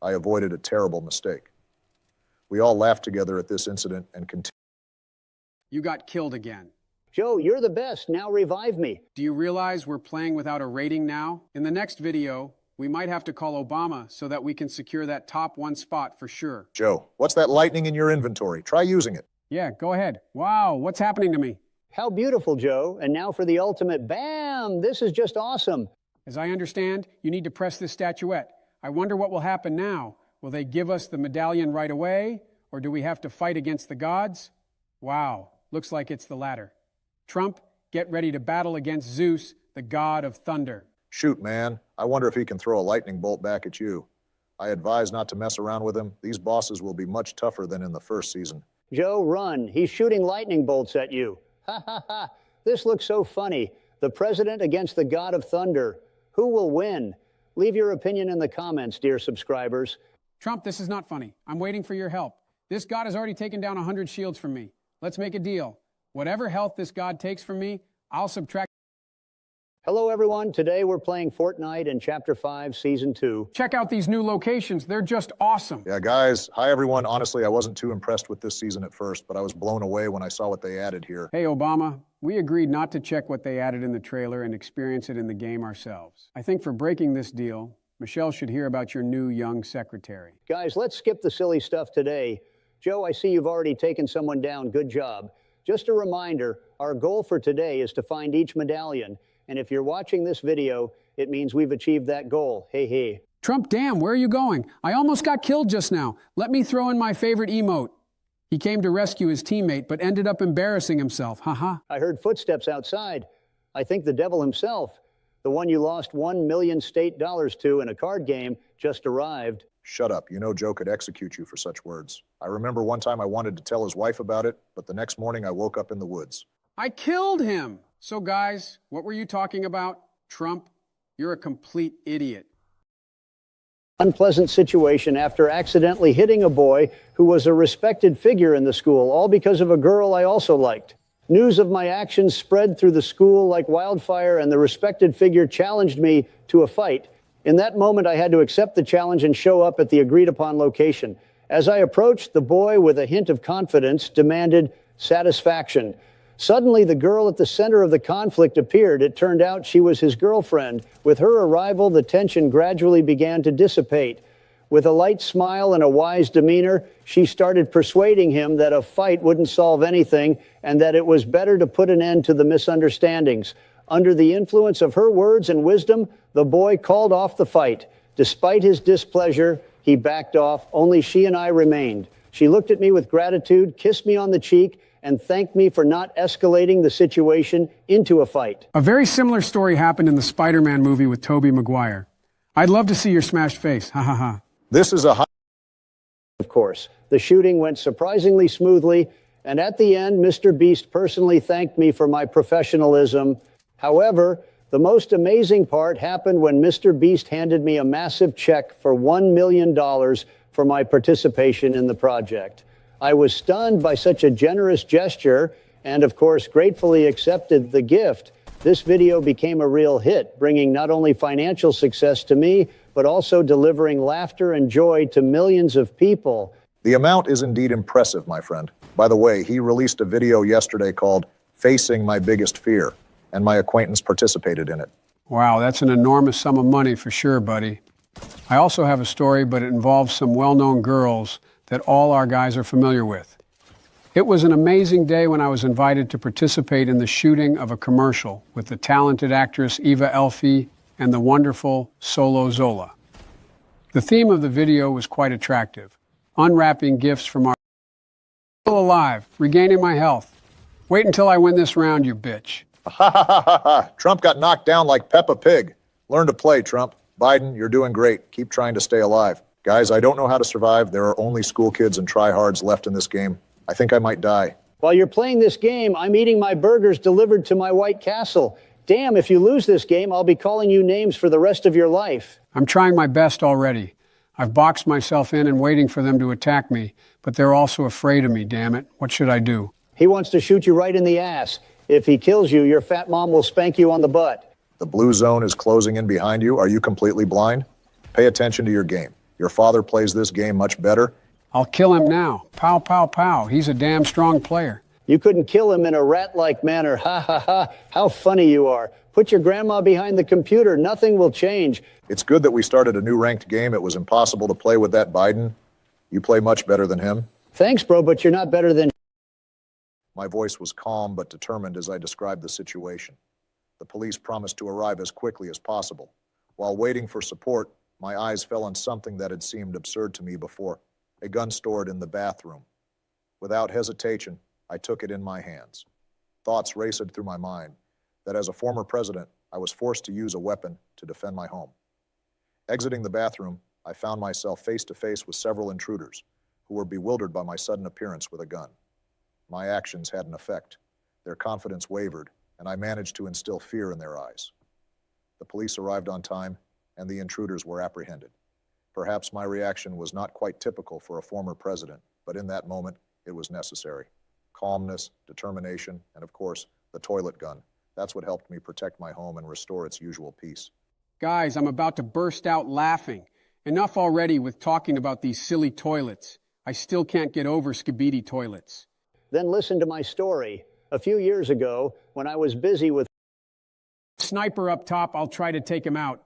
I avoided a terrible mistake. We all laughed together at this incident and continued. You got killed again. Joe, you're the best. Now revive me. Do you realize we're playing without a rating now? In the next video, we might have to call Obama so that we can secure that top 1 spot for sure. Joe, what's that lightning in your inventory? Try using it. Yeah, go ahead. Wow, what's happening to me? How beautiful, Joe. And now for the ultimate bam. This is just awesome. As I understand, you need to press this statuette. I wonder what will happen now. Will they give us the medallion right away? Or do we have to fight against the gods? Wow, looks like it's the latter. Trump, get ready to battle against Zeus, the god of thunder. Shoot, man. I wonder if he can throw a lightning bolt back at you. I advise not to mess around with him. These bosses will be much tougher than in the first season. Joe, run. He's shooting lightning bolts at you. Ha ha ha. This looks so funny. The president against the god of thunder. Who will win? Leave your opinion in the comments, dear subscribers. Trump, this is not funny. I'm waiting for your help. This god has already taken down 100 shields from me. Let's make a deal. Whatever health this god takes from me, I'll subtract. Hello, everyone. Today we're playing Fortnite in Chapter 5, Season 2. Check out these new locations. They're just awesome. Yeah, guys. Hi, everyone. Honestly, I wasn't too impressed with this season at first, but I was blown away when I saw what they added here. Hey, Obama, we agreed not to check what they added in the trailer and experience it in the game ourselves. I think for breaking this deal, Michelle should hear about your new young secretary. Guys, let's skip the silly stuff today. Joe, I see you've already taken someone down. Good job. Just a reminder, our goal for today is to find each medallion. And if you're watching this video, it means we've achieved that goal. Hey, hey. Trump, damn, where are you going? I almost got killed just now. Let me throw in my favorite emote. He came to rescue his teammate, but ended up embarrassing himself. Haha. I heard footsteps outside. I think the devil himself, the one you lost $1 million state dollars to in a card game, just arrived. Shut up. You know Joe could execute you for such words. I remember one time I wanted to tell his wife about it, but the next morning I woke up in the woods. I killed him. So guys, what were you talking about? Trump, you're a complete idiot. Unpleasant situation after accidentally hitting a boy who was a respected figure in the school, all because of a girl I also liked. News of my actions spread through the school like wildfire, and the respected figure challenged me to a fight. In that moment, I had to accept the challenge and show up at the agreed-upon location. As I approached, the boy, with a hint of confidence, demanded satisfaction. Suddenly, the girl at the center of the conflict appeared. It turned out she was his girlfriend. With her arrival, the tension gradually began to dissipate. With a light smile and a wise demeanor, she started persuading him that a fight wouldn't solve anything and that it was better to put an end to the misunderstandings. Under the influence of her words and wisdom, the boy called off the fight. Despite his displeasure, he backed off. Only she and I remained. She looked at me with gratitude, kissed me on the cheek, and thanked me for not escalating the situation into a fight. A very similar story happened in the Spider-Man movie with Tobey Maguire. I'd love to see your smashed face. Ha ha ha. This is a high... Of course, the shooting went surprisingly smoothly, and at the end, Mr. Beast personally thanked me for my professionalism. However, the most amazing part happened when Mr. Beast handed me a massive check for $1 million for my participation in the project. I was stunned by such a generous gesture and, of course, gratefully accepted the gift. This video became a real hit, bringing not only financial success to me, but also delivering laughter and joy to millions of people. The amount is indeed impressive, my friend. By the way, he released a video yesterday called Facing My Biggest Fear, and my acquaintance participated in it. Wow, that's an enormous sum of money for sure, buddy. I also have a story, but it involves some well-known girls that all our guys are familiar with. It was an amazing day when I was invited to participate in the shooting of a commercial with the talented actress Eva Elfie and the wonderful Solo Zola. The theme of the video was quite attractive, unwrapping gifts from our... Still alive, regaining my health. Wait until I win this round, you bitch. Ha ha ha ha ha! Trump got knocked down like Peppa Pig. Learn to play, Trump. Biden, you're doing great. Keep trying to stay alive. Guys, I don't know how to survive. There are only school kids and tryhards left in this game. I think I might die. While you're playing this game, I'm eating my burgers delivered to my White Castle. Damn, if you lose this game, I'll be calling you names for the rest of your life. I'm trying my best already. I've boxed myself in and waiting for them to attack me, but they're also afraid of me, damn it. What should I do? He wants to shoot you right in the ass. If he kills you, your fat mom will spank you on the butt. The blue zone is closing in behind you. Are you completely blind? Pay attention to your game. Your father plays this game much better. I'll kill him now. Pow, pow, pow. He's a damn strong player. You couldn't kill him in a rat-like manner. Ha ha ha. How funny you are. Put your grandma behind the computer. Nothing will change. It's good that we started a new ranked game. It was impossible to play with that Biden. You play much better than him. Thanks, bro, but you're not better than... My voice was calm but determined as I described the situation. The police promised to arrive as quickly as possible. While waiting for support, my eyes fell on something that had seemed absurd to me before, a gun stored in the bathroom. Without hesitation, I took it in my hands. Thoughts raced through my mind that as a former president, I was forced to use a weapon to defend my home. Exiting the bathroom, I found myself face to face with several intruders who were bewildered by my sudden appearance with a gun. My actions had an effect. Their confidence wavered, and I managed to instill fear in their eyes. The police arrived on time, and the intruders were apprehended. Perhaps my reaction was not quite typical for a former president, but in that moment, it was necessary. Calmness, determination, and of course, the toilet gun. That's what helped me protect my home and restore its usual peace. Guys, I'm about to burst out laughing. Enough already with talking about these silly toilets. I still can't get over skibidi toilets. Then listen to my story. A few years ago, when I was busy with... Sniper up top, I'll try to take him out.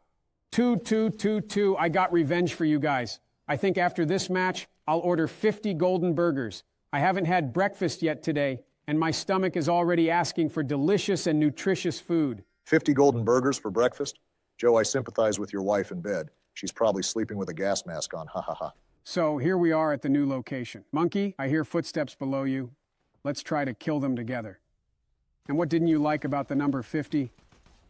2-2-2-2, I got revenge for you guys. I think after this match, I'll order 50 golden burgers. I haven't had breakfast yet today, and my stomach is already asking for delicious and nutritious food. 50 golden burgers for breakfast? Joe, I sympathize with your wife in bed. She's probably sleeping with a gas mask on, ha ha ha. So here we are at the new location. Monkey, I hear footsteps below you. Let's try to kill them together. And what didn't you like about the number 50?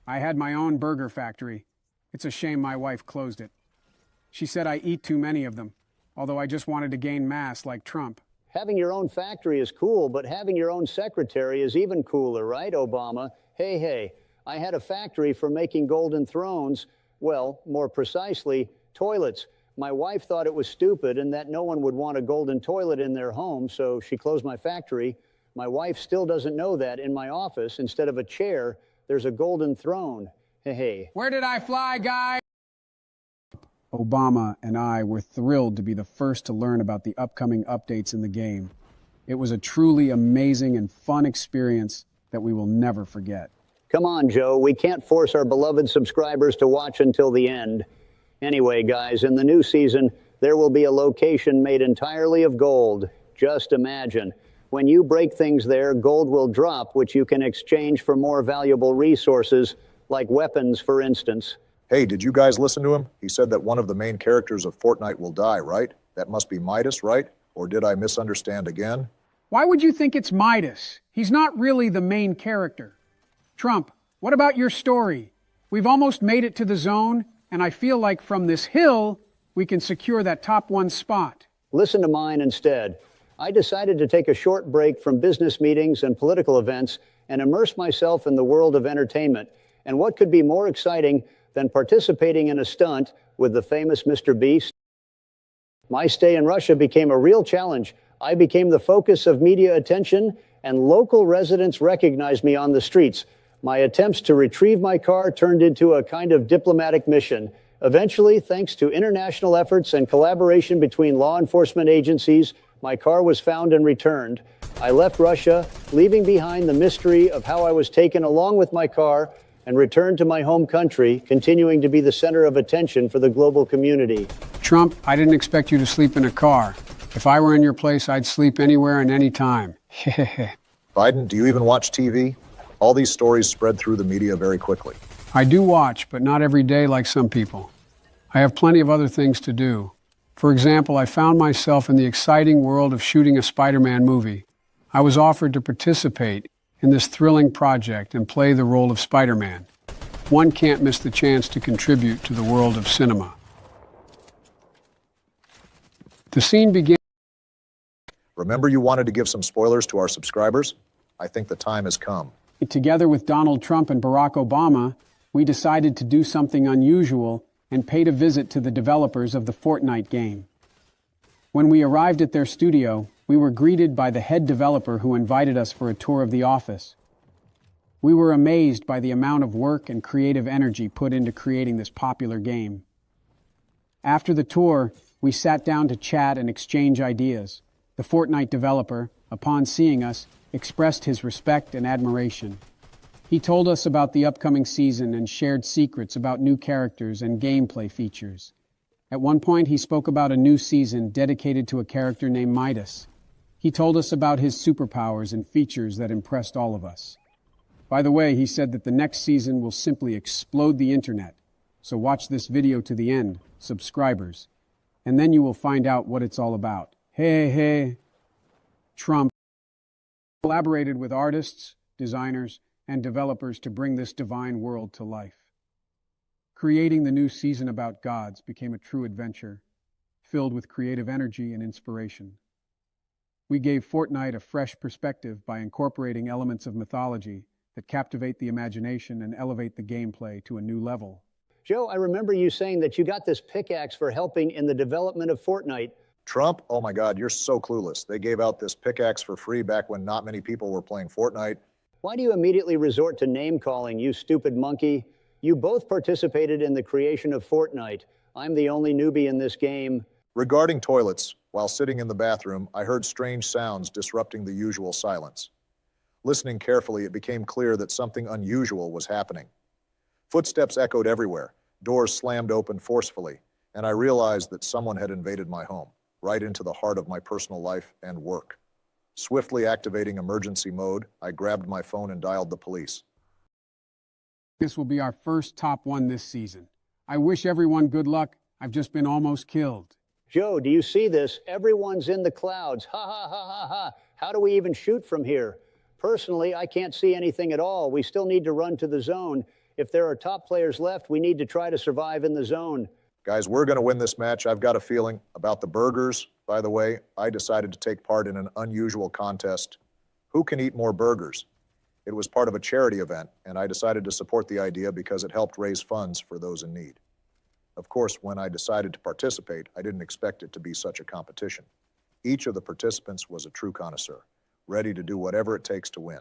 I had my own burger factory. It's a shame my wife closed it. She said I eat too many of them, although I just wanted to gain mass like Trump. Having your own factory is cool, but having your own secretary is even cooler, right, Obama? Hey, I had a factory for making golden thrones. Well, more precisely, toilets. My wife thought it was stupid and that no one would want a golden toilet in their home, so she closed my factory. My wife still doesn't know that in my office, instead of a chair, there's a golden throne. Hey. Where did I fly, guys? Obama and I were thrilled to be the first to learn about the upcoming updates in the game. It was a truly amazing and fun experience that we will never forget. Come on, Joe. We can't force our beloved subscribers to watch until the end. Anyway, guys, in the new season, there will be a location made entirely of gold. Just imagine. When you break things there, gold will drop, which you can exchange for more valuable resources, like weapons, for instance. Hey, did you guys listen to him? He said that one of the main characters of Fortnite will die, right? That must be Midas, right? Or did I misunderstand again? Why would you think it's Midas? He's not really the main character. Trump, what about your story? We've almost made it to the zone, and I feel like from this hill, we can secure that top 1 spot. Listen to mine instead. I decided to take a short break from business meetings and political events and immerse myself in the world of entertainment. And what could be more exciting than participating in a stunt with the famous Mr. Beast? My stay in Russia became a real challenge. I became the focus of media attention, and local residents recognized me on the streets. My attempts to retrieve my car turned into a kind of diplomatic mission. Eventually, thanks to international efforts and collaboration between law enforcement agencies, my car was found and returned. I left Russia, leaving behind the mystery of how I was taken along with my car, and returned to my home country, continuing to be the center of attention for the global community. Trump, I didn't expect you to sleep in a car. If I were in your place, I'd sleep anywhere and any time. Biden, do you even watch TV? All these stories spread through the media very quickly. I do watch, but not every day like some people. I have plenty of other things to do. For example, I found myself in the exciting world of shooting a Spider-Man movie. I was offered to participate in this thrilling project and play the role of Spider-Man. One can't miss the chance to contribute to the world of cinema. The scene began. Remember you wanted to give some spoilers to our subscribers? I think the time has come. Together with Donald Trump and Barack Obama, we decided to do something unusual and paid a visit to the developers of the Fortnite game. When we arrived at their studio, we were greeted by the head developer who invited us for a tour of the office. We were amazed by the amount of work and creative energy put into creating this popular game. After the tour, we sat down to chat and exchange ideas. The Fortnite developer, upon seeing us, expressed his respect and admiration. He told us about the upcoming season and shared secrets about new characters and gameplay features. At one point, he spoke about a new season dedicated to a character named Midas. He told us about his superpowers and features that impressed all of us. By the way, he said that the next season will simply explode the internet. So watch this video to the end, subscribers, and then you will find out what it's all about. Hey, Trump collaborated with artists, designers, and developers to bring this divine world to life. Creating the new season about gods became a true adventure, filled with creative energy and inspiration. We gave Fortnite a fresh perspective by incorporating elements of mythology that captivate the imagination and elevate the gameplay to a new level. Joe, I remember you saying that you got this pickaxe for helping in the development of Fortnite. Trump, oh my God, you're so clueless. They gave out this pickaxe for free back when not many people were playing Fortnite. Why do you immediately resort to name-calling, you stupid monkey? You both participated in the creation of Fortnite. I'm the only newbie in this game. Regarding toilets, while sitting in the bathroom, I heard strange sounds disrupting the usual silence. Listening carefully, it became clear that something unusual was happening. Footsteps echoed everywhere, doors slammed open forcefully, and I realized that someone had invaded my home, right into the heart of my personal life and work. Swiftly activating emergency mode, I grabbed my phone and dialed the police. This will be our first top one this season. I wish everyone good luck. I've just been almost killed. Joe, do you see this? Everyone's in the clouds. Ha ha ha ha ha. How do we even shoot from here? Personally, I can't see anything at all. We still need to run to the zone. If there are top players left, we need to try to survive in the zone. Guys, we're going to win this match. I've got a feeling. About the burgers, by the way, I decided to take part in an unusual contest. Who can eat more burgers? It was part of a charity event, and I decided to support the idea because it helped raise funds for those in need. Of course, when I decided to participate, I didn't expect it to be such a competition. Each of the participants was a true connoisseur, ready to do whatever it takes to win.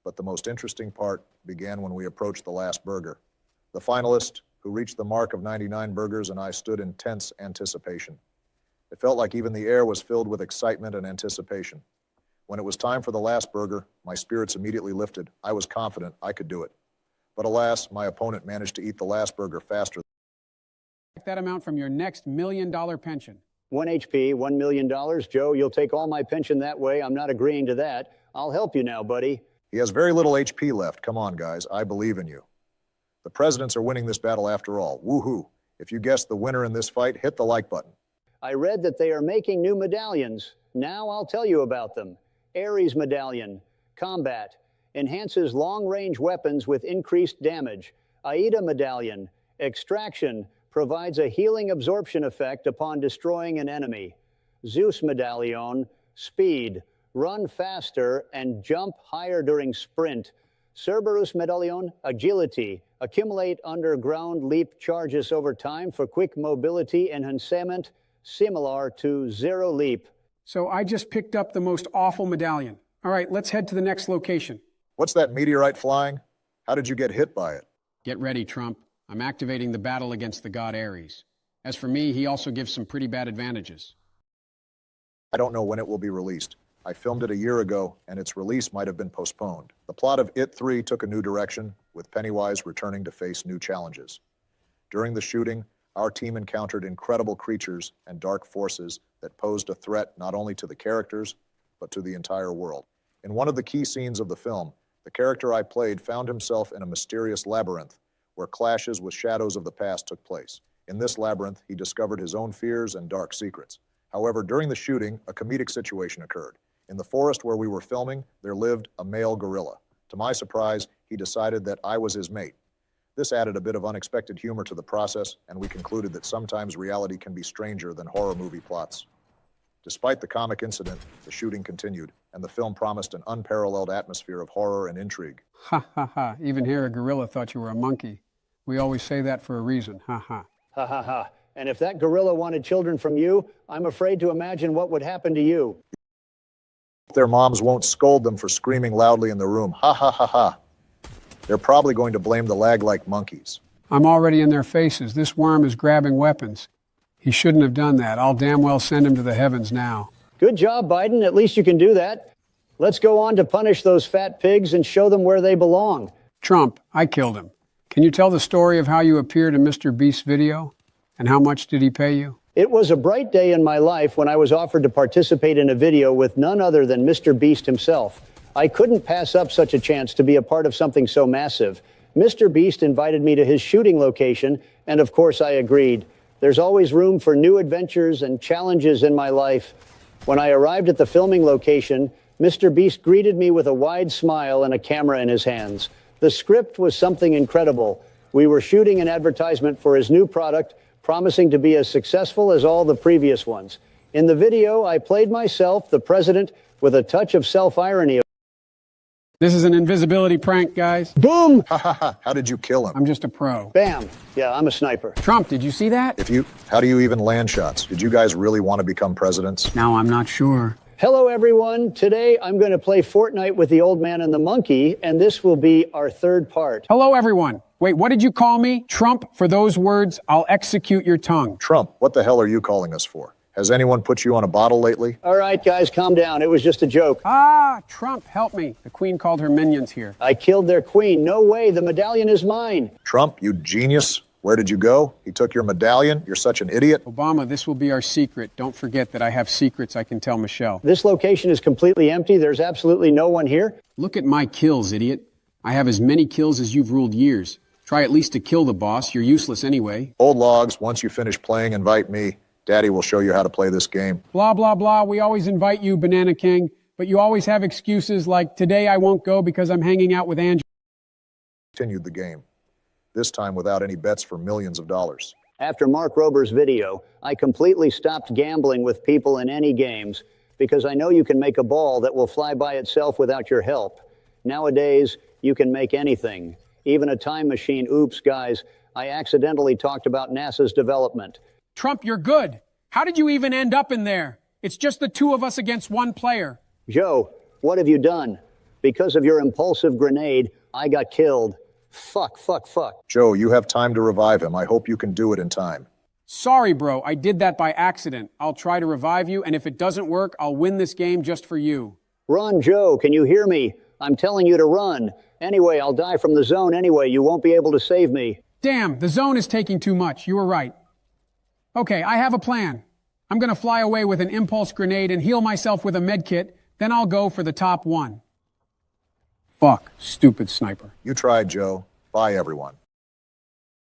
But the most interesting part began when we approached the last burger. The finalist, who reached the mark of 99 burgers, and I stood in tense anticipation. It felt like even the air was filled with excitement and anticipation. When it was time for the last burger, my spirits immediately lifted. I was confident I could do it. But alas, my opponent managed to eat the last burger faster. That amount from your next $1 million pension. 1 HP, $1 million. Joe, you'll take all my pension that way. I'm not agreeing to that. I'll help you now, buddy. He has very little HP left. Come on, guys. I believe in you. The presidents are winning this battle after all. Woohoo. If you guessed the winner in this fight, hit the like button. I read that they are making new medallions. Now I'll tell you about them. Ares Medallion. Combat. Enhances long-range weapons with increased damage. Aida Medallion. Extraction. Provides a healing absorption effect upon destroying an enemy. Zeus Medallion. Speed. Run faster and jump higher during sprint. Cerberus Medallion. Agility. Accumulate underground leap charges over time for quick mobility enhancement, similar to Zero Leap. So I just picked up the most awful medallion. All right, let's head to the next location. What's that meteorite flying? How did you get hit by it? Get ready, Trump. I'm activating the battle against the god Ares. As for me, he also gives some pretty bad advantages. I don't know when it will be released. I filmed it a year ago, and its release might have been postponed. The plot of It 3 took a new direction, with Pennywise returning to face new challenges. During the shooting, our team encountered incredible creatures and dark forces that posed a threat not only to the characters, but to the entire world. In one of the key scenes of the film, the character I played found himself in a mysterious labyrinth where clashes with shadows of the past took place. In this labyrinth, he discovered his own fears and dark secrets. However, during the shooting, a comedic situation occurred. In the forest where we were filming, there lived a male gorilla. To my surprise, he decided that I was his mate. This added a bit of unexpected humor to the process, and we concluded that sometimes reality can be stranger than horror movie plots. Despite the comic incident, the shooting continued, and the film promised an unparalleled atmosphere of horror and intrigue. Ha ha ha, even here a gorilla thought you were a monkey. We always say that for a reason, ha ha. Ha ha ha. And if that gorilla wanted children from you, I'm afraid to imagine what would happen to you. Their moms won't scold them for screaming loudly in the room. Ha ha ha ha. They're probably going to blame the lag like monkeys. I'm already in their faces. This worm is grabbing weapons. He shouldn't have done that. I'll damn well send him to the heavens now. Good job, Biden. At least you can do that. Let's go on to punish those fat pigs and show them where they belong. Trump, I killed him. Can you tell the story of how you appeared in Mr. Beast's video? And how much did he pay you? It was a bright day in my life when I was offered to participate in a video with none other than Mr. Beast himself. I couldn't pass up such a chance to be a part of something so massive. Mr. Beast invited me to his shooting location, and of course I agreed. There's always room for new adventures and challenges in my life. When I arrived at the filming location, Mr. Beast greeted me with a wide smile and a camera in his hands. The script was something incredible. We were shooting an advertisement for his new product, promising to be as successful as all the previous ones. In the video, I played myself, the president, with a touch of self-irony. This is an invisibility prank, guys. Boom! Ha ha ha. How did you kill him? I'm just a pro. Bam! Yeah, I'm a sniper. Trump, did you see that? How do you even land shots? Did you guys really want to become presidents? Now I'm not sure. Hello, everyone. Today, I'm going to play Fortnite with the old man and the monkey, and this will be our third part. Hello, everyone. Wait, what did you call me? Trump? For those words, I'll execute your tongue. Trump, what the hell are you calling us for? Has anyone put you on a bottle lately? All right, guys, calm down. It was just a joke. Ah, Trump, help me. The Queen called her minions here. I killed their queen. No way. The medallion is mine. Trump, you genius. Where did you go? He took your medallion? You're such an idiot. Obama, this will be our secret. Don't forget that I have secrets I can tell Michelle. This location is completely empty. There's absolutely no one here. Look at my kills, idiot. I have as many kills as you've ruled years. Try at least to kill the boss. You're useless anyway. Old logs, once you finish playing, invite me. Daddy will show you how to play this game. Blah, blah, blah. We always invite you, Banana King, but you always have excuses like, today I won't go because I'm hanging out with Angela. Continued the game, this time without any bets for millions of dollars. After Mark Rober's video, I completely stopped gambling with people in any games because I know you can make a ball that will fly by itself without your help. Nowadays, you can make anything, even a time machine. Oops, guys, I accidentally talked about NASA's development. Trump, you're good. How did you even end up in there? It's just the two of us against one player. Joe, what have you done? Because of your impulsive grenade, I got killed. Fuck. Joe, you have time to revive him. I hope you can do it in time. Sorry, bro. I did that by accident. I'll try to revive you, and if it doesn't work, I'll win this game just for you. Run, Joe. Can you hear me? I'm telling you to run. Anyway, I'll die from the zone anyway. You won't be able to save me. Damn, the zone is taking too much. You were right. Okay, I have a plan. I'm going to fly away with an impulse grenade and heal myself with a med kit. Then I'll go for the top one. Fuck, stupid sniper. You tried, Joe. Bye, everyone.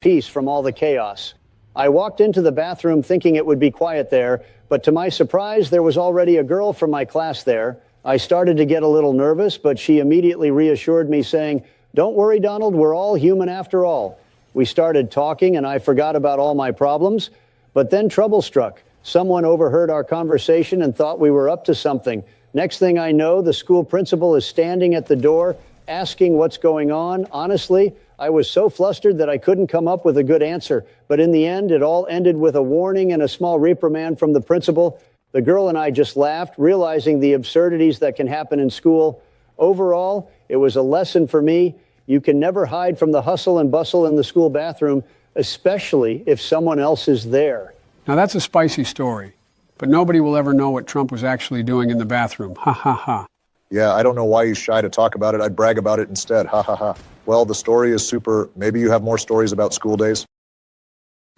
Peace from all the chaos. I walked into the bathroom thinking it would be quiet there, but to my surprise, there was already a girl from my class there. I started to get a little nervous, but she immediately reassured me, saying, "Don't worry, Donald, we're all human after all." We started talking, and I forgot about all my problems. But then trouble struck. Someone overheard our conversation and thought we were up to something. Next thing I know, the school principal is standing at the door asking what's going on. Honestly, I was so flustered that I couldn't come up with a good answer. But in the end, it all ended with a warning and a small reprimand from the principal. The girl and I just laughed, realizing the absurdities that can happen in school. Overall, it was a lesson for me. You can never hide from the hustle and bustle in the school bathroom, especially if someone else is there. Now that's a spicy story, but nobody will ever know what Trump was actually doing in the bathroom. Ha ha ha. Yeah, I don't know why he's shy to talk about it. I'd brag about it instead. Ha ha ha. Well, the story is super. Maybe you have more stories about school days?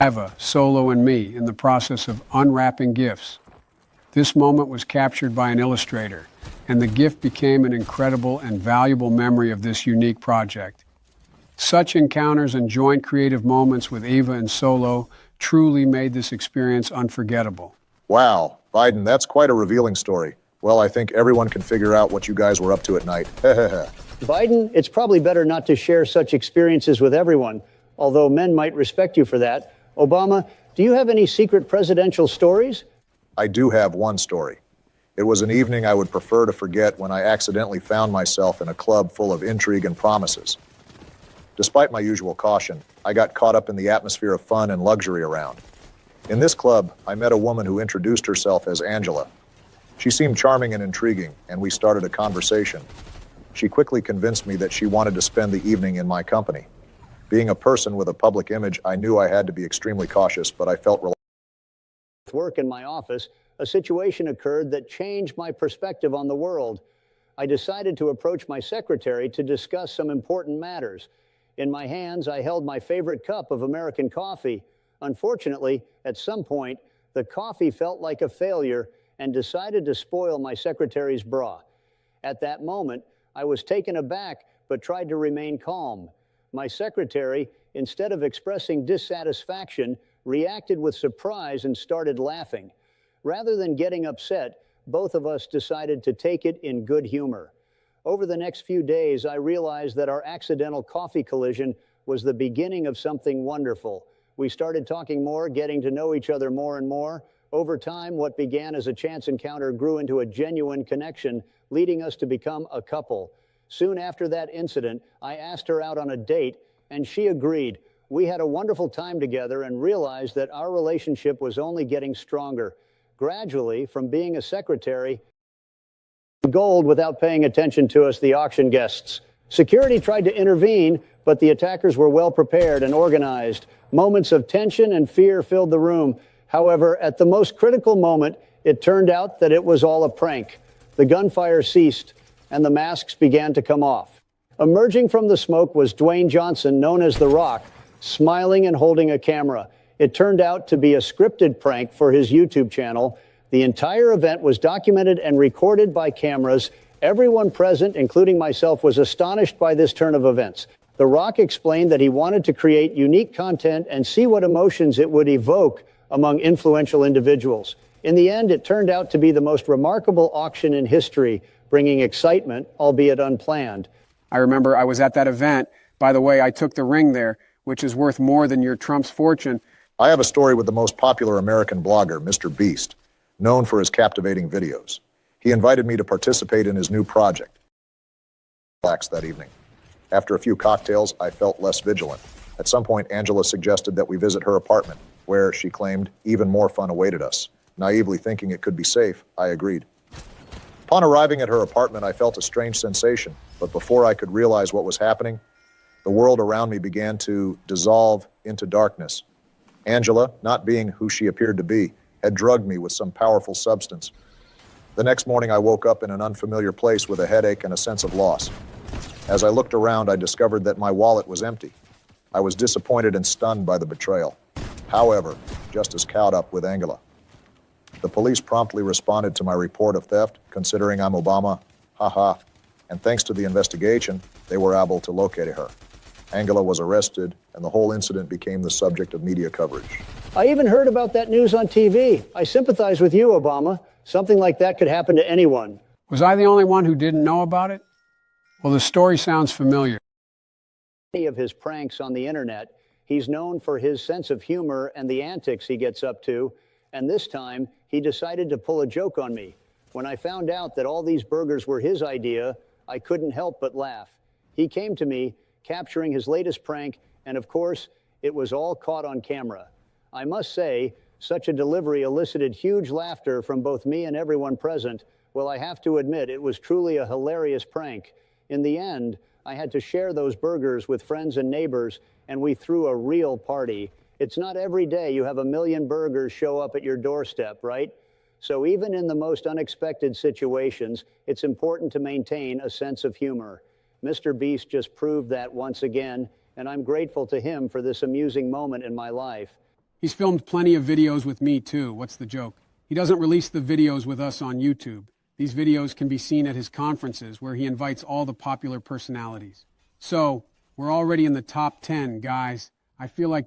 Eva, Solo, and me in the process of unwrapping gifts. This moment was captured by an illustrator, and the gift became an incredible and valuable memory of this unique project. Such encounters and joint creative moments with Eva and Solo truly made this experience unforgettable. Wow, Biden, that's quite a revealing story. Well, I think everyone can figure out what you guys were up to at night. Biden, it's probably better not to share such experiences with everyone, although men might respect you for that. Obama, do you have any secret presidential stories? I do have one story. It was an evening I would prefer to forget when I accidentally found myself in a club full of intrigue and promises. Despite my usual caution, I got caught up in the atmosphere of fun and luxury around. In this club, I met a woman who introduced herself as Angela. She seemed charming and intriguing, and we started a conversation. She quickly convinced me that she wanted to spend the evening in my company. Being a person with a public image, I knew I had to be extremely cautious, but I felt relaxed. With work in my office, a situation occurred that changed my perspective on the world. I decided to approach my secretary to discuss some important matters. In my hands, I held my favorite cup of American coffee. Unfortunately, at some point, the coffee felt like a failure and decided to spoil my secretary's bra. At that moment, I was taken aback but tried to remain calm. My secretary, instead of expressing dissatisfaction, reacted with surprise and started laughing. Rather than getting upset, both of us decided to take it in good humor. Over the next few days, I realized that our accidental coffee collision was the beginning of something wonderful. We started talking more, getting to know each other more and more. Over time, what began as a chance encounter grew into a genuine connection, leading us to become a couple. Soon after that incident, I asked her out on a date, and she agreed. We had a wonderful time together and realized that our relationship was only getting stronger. Gradually, from being a secretary, gold without paying attention to us, the auction guests. Security tried to intervene, but the attackers were well prepared and organized. Moments of tension and fear filled the room. However, at the most critical moment, it turned out that it was all a prank. The gunfire ceased, and the masks began to come off. Emerging from the smoke was Dwayne Johnson, known as The Rock, smiling and holding a camera. It turned out to be a scripted prank for his YouTube channel. The entire event was documented and recorded by cameras. Everyone present, including myself, was astonished by this turn of events. The Rock explained that he wanted to create unique content and see what emotions it would evoke among influential individuals. In the end, it turned out to be the most remarkable auction in history, bringing excitement, albeit unplanned. I remember I was at that event. By the way, I took the ring there, which is worth more than your Trump's fortune. I have a story with the most popular American blogger, Mr. Beast, known for his captivating videos. He invited me to participate in his new project. Relaxed that evening. After a few cocktails, I felt less vigilant. At some point, Angela suggested that we visit her apartment, where, she claimed, even more fun awaited us. Naively thinking it could be safe, I agreed. Upon arriving at her apartment, I felt a strange sensation, but before I could realize what was happening, the world around me began to dissolve into darkness. Angela, not being who she appeared to be, had drugged me with some powerful substance. The next morning, I woke up in an unfamiliar place with a headache and a sense of loss. As I looked around, I discovered that my wallet was empty. I was disappointed and stunned by the betrayal. However, just as caught up with Angela. The police promptly responded to my report of theft, considering I'm Obama, haha, and thanks to the investigation, they were able to locate her. Angela was arrested, and the whole incident became the subject of media coverage. I even heard about that news on TV. I sympathize with you, Obama. Something like that could happen to anyone. Was I the only one who didn't know about it? Well, the story sounds familiar. Many of his pranks on the internet, he's known for his sense of humor and the antics he gets up to, and this time, he decided to pull a joke on me. When I found out that all these burgers were his idea, I couldn't help but laugh. He came to me, capturing his latest prank, and of course, it was all caught on camera. I must say, such a delivery elicited huge laughter from both me and everyone present. Well, I have to admit, it was truly a hilarious prank. In the end, I had to share those burgers with friends and neighbors, and we threw a real party. It's not every day you have 1 million burgers show up at your doorstep, right? So even in the most unexpected situations, it's important to maintain a sense of humor. Mr. Beast just proved that once again, and I'm grateful to him for this amusing moment in my life. He's filmed plenty of videos with me, too. What's the joke? He doesn't release the videos with us on YouTube. These videos can be seen at his conferences, where he invites all the popular personalities. So, we're already in the top 10, guys. I feel like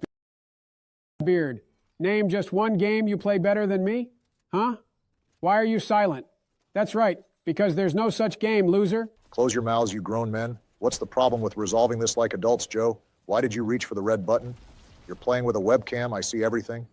Beard. Name just one game you play better than me? Huh? Why are you silent? That's right, because there's no such game, loser. Close your mouths, you grown men. What's the problem with resolving this like adults, Joe? Why did you reach for the red button? You're playing with a webcam, I see everything.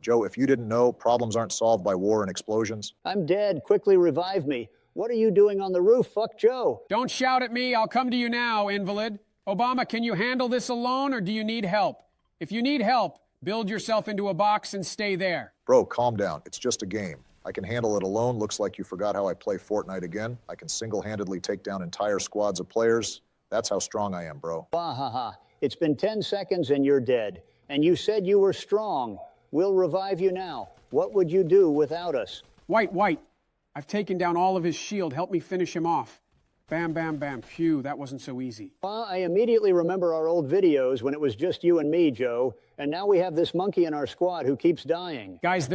Joe, if you didn't know, problems aren't solved by war and explosions. I'm dead. Quickly revive me. What are you doing on the roof? Fuck Joe. Don't shout at me. I'll come to you now, invalid. Obama, can you handle this alone, or do you need help? If you need help, build yourself into a box and stay there. Bro, calm down. It's just a game. I can handle it alone. Looks like you forgot how I play Fortnite again. I can single-handedly take down entire squads of players. That's how strong I am, bro. Wahaha. It's been 10 seconds and you're dead. And you said you were strong. We'll revive you now. What would you do without us? White. I've taken down all of his shield. Help me finish him off. Bam, bam, bam. Phew, that wasn't so easy. I immediately remember our old videos when it was just you and me, Joe. And now we have this monkey in our squad who keeps dying. Guys,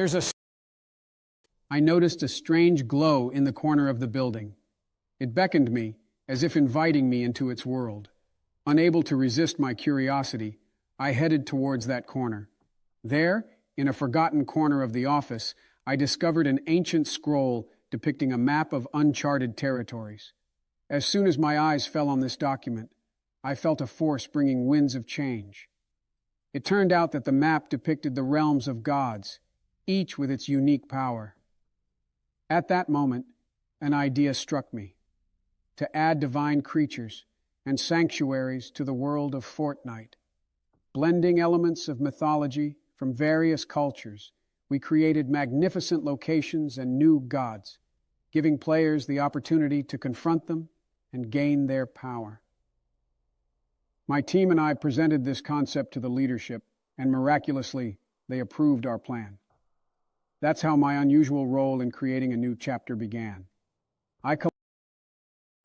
I noticed a strange glow in the corner of the building. It beckoned me, as if inviting me into its world. Unable to resist my curiosity, I headed towards that corner. There, in a forgotten corner of the office, I discovered an ancient scroll depicting a map of uncharted territories. As soon as my eyes fell on this document, I felt a force bringing winds of change. It turned out that the map depicted the realms of gods, each with its unique power. At that moment, an idea struck me: to add divine creatures and sanctuaries to the world of Fortnite. Blending elements of mythology from various cultures, we created magnificent locations and new gods, giving players the opportunity to confront them and gain their power. My team and I presented this concept to the leadership, and miraculously, they approved our plan. That's how my unusual role in creating a new chapter began.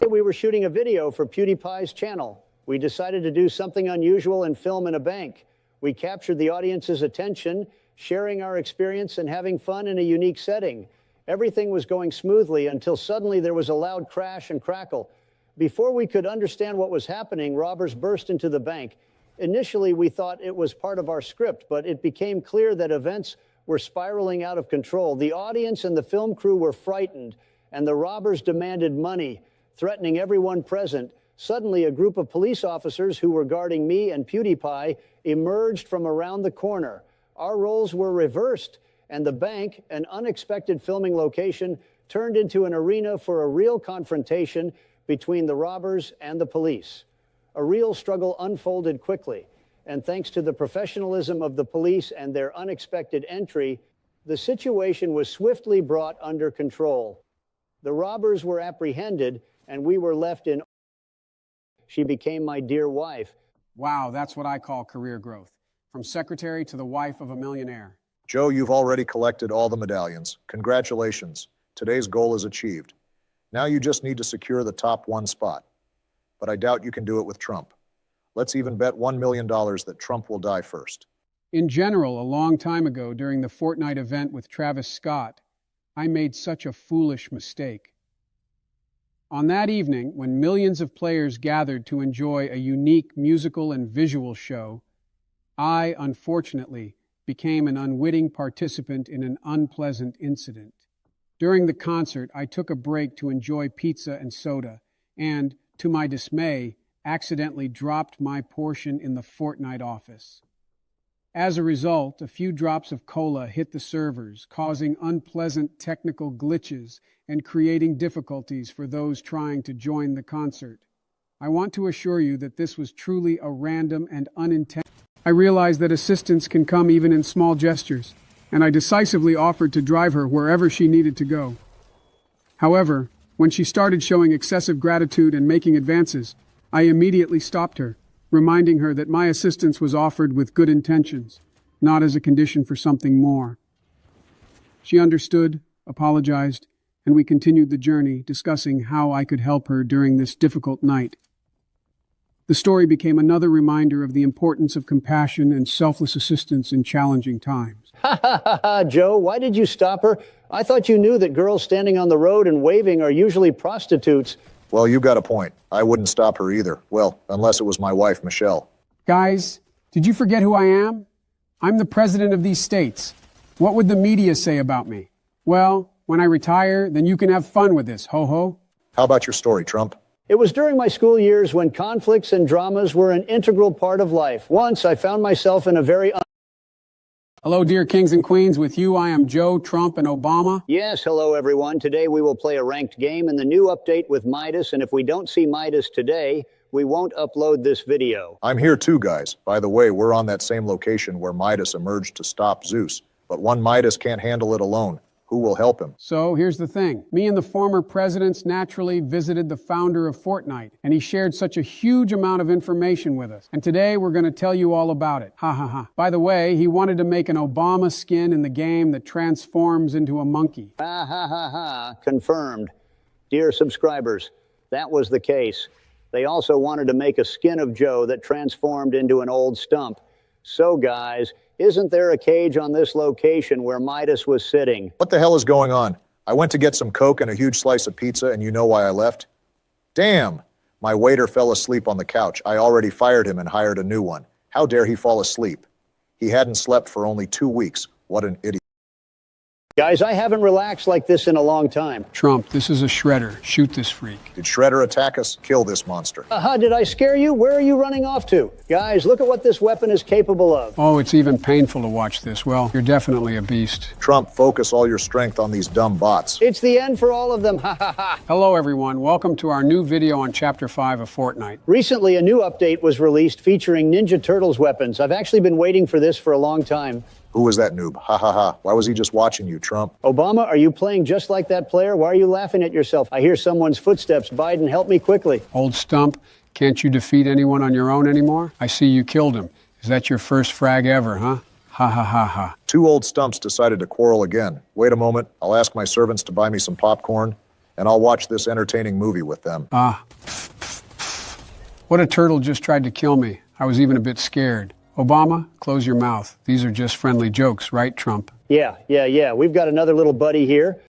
We were shooting a video for PewDiePie's channel. We decided to do something unusual and film in a bank. We captured the audience's attention, sharing our experience and having fun in a unique setting. Everything was going smoothly until suddenly there was a loud crash and crackle. Before we could understand what was happening, robbers burst into the bank. Initially, we thought it was part of our script, but it became clear that events were spiraling out of control. The audience and the film crew were frightened, and the robbers demanded money, threatening everyone present. Suddenly, a group of police officers who were guarding me and PewDiePie emerged from around the corner. Our roles were reversed, and the bank, an unexpected filming location, turned into an arena for a real confrontation between the robbers and the police. A real struggle unfolded quickly, and thanks to the professionalism of the police and their unexpected entry, the situation was swiftly brought under control. The robbers were apprehended, and we were left in. She became my dear wife. Wow, that's what I call career growth. From secretary to the wife of a millionaire. Joe, you've already collected all the medallions. Congratulations. Today's goal is achieved. Now you just need to secure the top one spot. But I doubt you can do it with Trump. Let's even bet $1 million that Trump will die first. In general, a long time ago during the Fortnite event with Travis Scott, I made such a foolish mistake. On that evening, when millions of players gathered to enjoy a unique musical and visual show, I, unfortunately, became an unwitting participant in an unpleasant incident. During the concert, I took a break to enjoy pizza and soda, and, to my dismay, accidentally dropped my portion in the Fortnite office. As a result, a few drops of cola hit the servers, causing unpleasant technical glitches and creating difficulties for those trying to join the concert. I want to assure you that this was truly a random and unintentional. I realized that assistance can come even in small gestures, and I decisively offered to drive her wherever she needed to go. However, when she started showing excessive gratitude and making advances, I immediately stopped her, reminding her that my assistance was offered with good intentions, not as a condition for something more. She understood, apologized, and we continued the journey, discussing how I could help her during this difficult night. The story became another reminder of the importance of compassion and selfless assistance in challenging times. Ha ha ha ha, Joe, why did you stop her? I thought you knew that girls standing on the road and waving are usually prostitutes. Well, you got a point. I wouldn't stop her either. Well, unless it was my wife, Michelle. Guys, did you forget who I am? I'm the president of these states. What would the media say about me? Well, when I retire, then you can have fun with this, ho-ho. How about your story, Trump? It was during my school years when conflicts and dramas were an integral part of life. Once I found myself in a very Hello, dear kings and queens. With you, I am Joe, Trump, and Obama. Yes, hello, everyone. Today we will play a ranked game in the new update with Midas, and if we don't see Midas today, we won't upload this video. I'm here too, guys. By the way, we're on that same location where Midas emerged to stop Zeus. But one Midas can't handle it alone. Who will help him? So here's the thing. Me and the former presidents naturally visited the founder of Fortnite, and he shared such a huge amount of information with us. And today we're going to tell you all about it. Ha ha ha. By the way, he wanted to make an Obama skin in the game that transforms into a monkey. Ha ha ha ha. Confirmed. Dear subscribers, that was the case. They also wanted to make a skin of Joe that transformed into an old stump. So guys, isn't there a cage on this location where Midas was sitting? What the hell is going on? I went to get some Coke and a huge slice of pizza, and you know why I left? Damn! My waiter fell asleep on the couch. I already fired him and hired a new one. How dare he fall asleep? He hadn't slept for only 2 weeks. What an idiot. Guys, I haven't relaxed like this in a long time. Trump, this is a shredder. Shoot this freak. Did Shredder attack us? Kill this monster. Aha, did I scare you? Where are you running off to? Guys, look at what this weapon is capable of. Oh, it's even painful to watch this. Well, you're definitely a beast. Trump, focus all your strength on these dumb bots. It's the end for all of them. Ha ha ha. Hello, everyone. Welcome to our new video on Chapter 5 of Fortnite. Recently, a new update was released featuring Ninja Turtles weapons. I've actually been waiting for this for a long time. Who was that noob? Ha ha ha. Why was he just watching you, Trump? Obama, are you playing just like that player? Why are you laughing at yourself? I hear someone's footsteps. Biden, help me quickly. Old stump, can't you defeat anyone on your own anymore? I see you killed him. Is that your first frag ever, huh? Ha ha ha ha. 2 old stumps decided to quarrel again. Wait a moment. I'll ask my servants to buy me some popcorn, and I'll watch this entertaining movie with them. What a turtle just tried to kill me. I was even a bit scared. Obama, close your mouth. These are just friendly jokes, right, Trump? Yeah. We've got another little buddy here.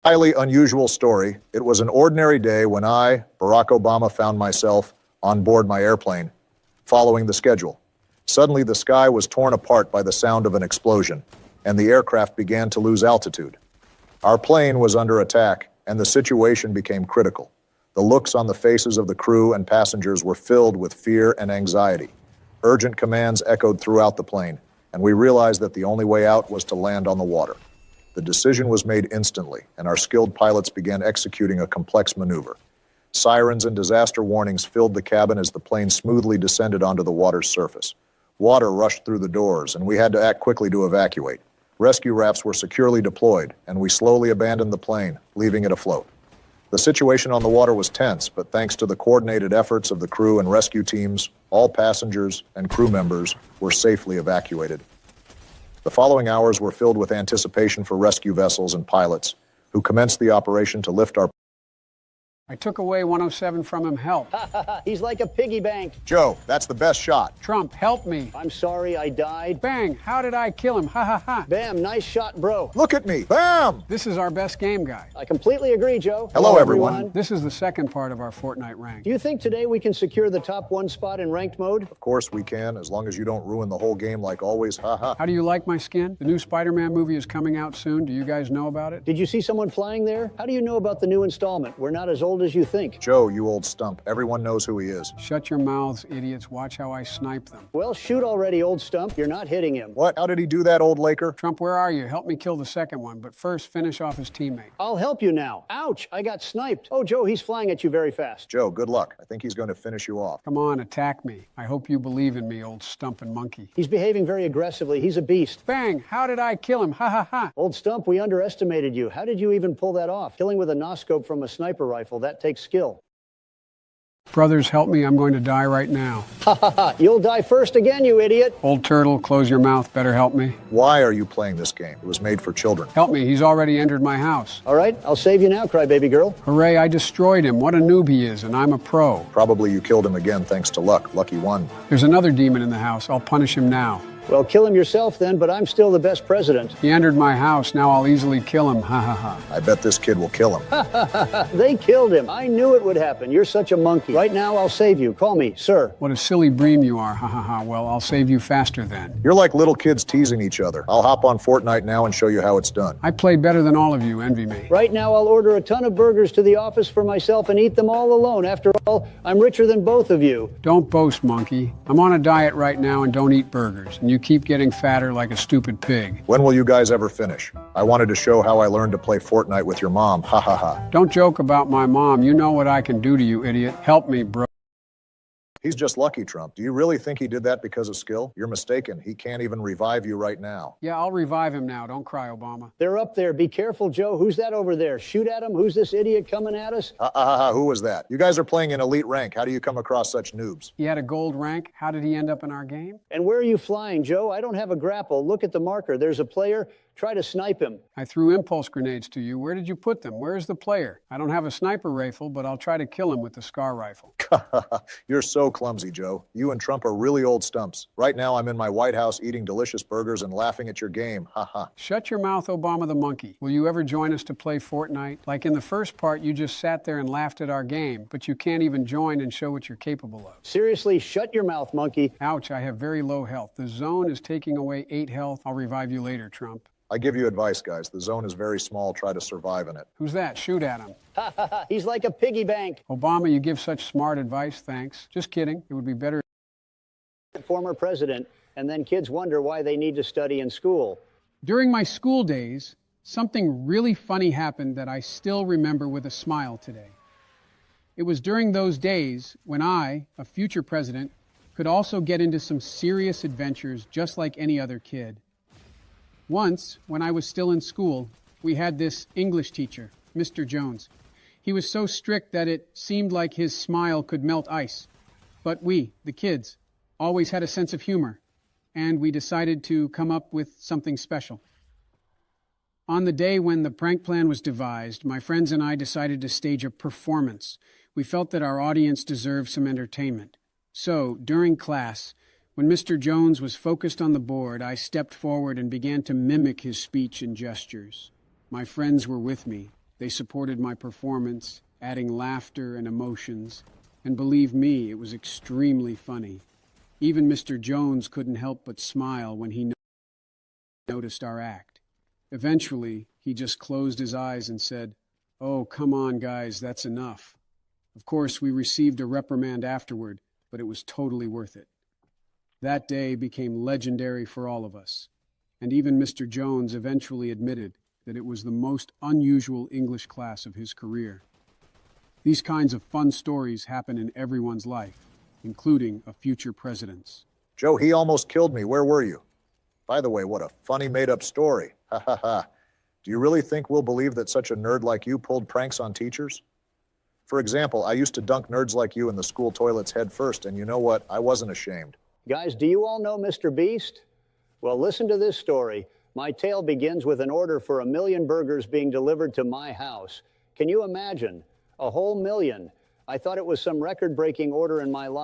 Highly unusual story. It was an ordinary day when I, Barack Obama, found myself on board my airplane, following the schedule. Suddenly, the sky was torn apart by the sound of an explosion, and the aircraft began to lose altitude. Our plane was under attack, and the situation became critical. The looks on the faces of the crew and passengers were filled with fear and anxiety. Urgent commands echoed throughout the plane, and we realized that the only way out was to land on the water. The decision was made instantly, and our skilled pilots began executing a complex maneuver. Sirens and disaster warnings filled the cabin as the plane smoothly descended onto the water's surface. Water rushed through the doors, and we had to act quickly to evacuate. Rescue rafts were securely deployed, and we slowly abandoned the plane, leaving it afloat. The situation on the water was tense, but thanks to the coordinated efforts of the crew and rescue teams, all passengers and crew members were safely evacuated. The following hours were filled with anticipation for rescue vessels and pilots, who commenced the operation to lift our... I took away 107 from him. Help. He's like a piggy bank. Joe, that's the best shot. Trump, help me. I'm sorry I died. Bang, how did I kill him? Ha ha ha. Bam, nice shot, bro. Look at me. Bam! This is our best game, guy. I completely agree, Joe. Hello, everyone. This is the second part of our Fortnite rank. Do you think today we can secure the top 1 spot in ranked mode? Of course we can, as long as you don't ruin the whole game like always. Ha ha. How do you like my skin? The new Spider-Man movie is coming out soon. Do you guys know about it? Did you see someone flying there? How do you know about the new installment? We're not as old as you think. Joe, you old stump. Everyone knows who he is. Shut your mouths, idiots. Watch how I snipe them. Well, shoot already, old stump. You're not hitting him. What? How did he do that, old Laker? Trump, where are you? Help me kill the second one, but first finish off his teammate. I'll help you now. Ouch, I got sniped. Oh, Joe, he's flying at you very fast. Joe, good luck. I think he's going to finish you off. Come on, attack me. I hope you believe in me, old stumpin' monkey. He's behaving very aggressively. He's a beast. Bang! How did I kill him? Ha ha ha! Old stump, we underestimated you. How did you even pull that off? Killing with a noscope from a sniper rifle, that takes skill. Brothers, help me. I'm going to die right now. Ha ha ha. You'll die first again, you idiot. Old turtle, close your mouth. Better help me. Why are you playing this game? It was made for children. Help me. He's already entered my house. All right, I'll save you now, crybaby girl. Hooray, I destroyed him. What a noob he is, and I'm a pro. Probably you killed him again thanks to luck. Lucky one. There's another demon in the house. I'll punish him now. Well, kill him yourself then, but I'm still the best president. He entered my house. Now I'll easily kill him. Ha ha ha. I bet this kid will kill him. They killed him. I knew it would happen. You're such a monkey. Right now, I'll save you. Call me, sir. What a silly bream you are. Ha ha ha. Well, I'll save you faster then. You're like little kids teasing each other. I'll hop on Fortnite now and show you how it's done. I play better than all of you. Envy me. Right now, I'll order a ton of burgers to the office for myself and eat them all alone. After all, I'm richer than both of you. Don't boast, monkey. I'm on a diet right now and don't eat burgers. And you keep getting fatter like a stupid pig. When will you guys ever finish? I wanted to show how I learned to play Fortnite with your mom. Ha ha ha. Don't joke about my mom. You know what I can do to you, idiot. Help me, bro. He's just lucky, Trump. Do you really think he did that because of skill? You're mistaken. He can't even revive you right now. Yeah, I'll revive him now. Don't cry, Obama. They're up there. Be careful, Joe. Who's that over there? Shoot at him. Who's this idiot coming at us? Who was that? You guys are playing in elite rank. How do you come across such noobs? He had a gold rank. How did he end up in our game? And where are you flying, Joe? I don't have a grapple. Look at the marker. There's a player. Try to snipe him. I threw impulse grenades to you. Where did you put them? Where's the player? I don't have a sniper rifle, but I'll try to kill him with the SCAR rifle. You're so clumsy, Joe. You and Trump are really old stumps. Right now, I'm in my White House eating delicious burgers and laughing at your game. Ha. Shut your mouth, Obama the monkey. Will you ever join us to play Fortnite? Like in the first part, you just sat there and laughed at our game, but you can't even join and show what you're capable of. Seriously, shut your mouth, monkey. Ouch, I have very low health. The zone is taking away 8 health. I'll revive you later, Trump. I give you advice, guys. The zone is very small. Try to survive in it. Who's that? Shoot at him. He's like a piggy bank. Obama, you give such smart advice, thanks. Just kidding. It would be better. Former president, and then kids wonder why they need to study in school. During my school days, something really funny happened that I still remember with a smile today. It was during those days when I, a future president, could also get into some serious adventures just like any other kid. Once, when I was still in school, we had this English teacher, Mr. Jones. He was so strict that it seemed like his smile could melt ice. But we, the kids, always had a sense of humor, and we decided to come up with something special. On the day when the prank plan was devised, my friends and I decided to stage a performance. We felt that our audience deserved some entertainment. So, during class, when Mr. Jones was focused on the board, I stepped forward and began to mimic his speech and gestures. My friends were with me. They supported my performance, adding laughter and emotions. And believe me, it was extremely funny. Even Mr. Jones couldn't help but smile when he noticed our act. Eventually, he just closed his eyes and said, "Oh, come on, guys, that's enough." Of course, we received a reprimand afterward, but it was totally worth it. That day became legendary for all of us, and even Mr. Jones eventually admitted that it was the most unusual English class of his career. These kinds of fun stories happen in everyone's life, including a future president's. Joe, he almost killed me. Where were you? By the way, what a funny made-up story. Ha. Do you really think we'll believe that such a nerd like you pulled pranks on teachers? For example, I used to dunk nerds like you in the school toilets head first, and you know what? I wasn't ashamed. Guys, do you all know Mr. Beast? Well, listen to this story. My tale begins with an order for 1 million burgers being delivered to my house. Can you imagine? A whole million. I thought it was some record-breaking order in my life.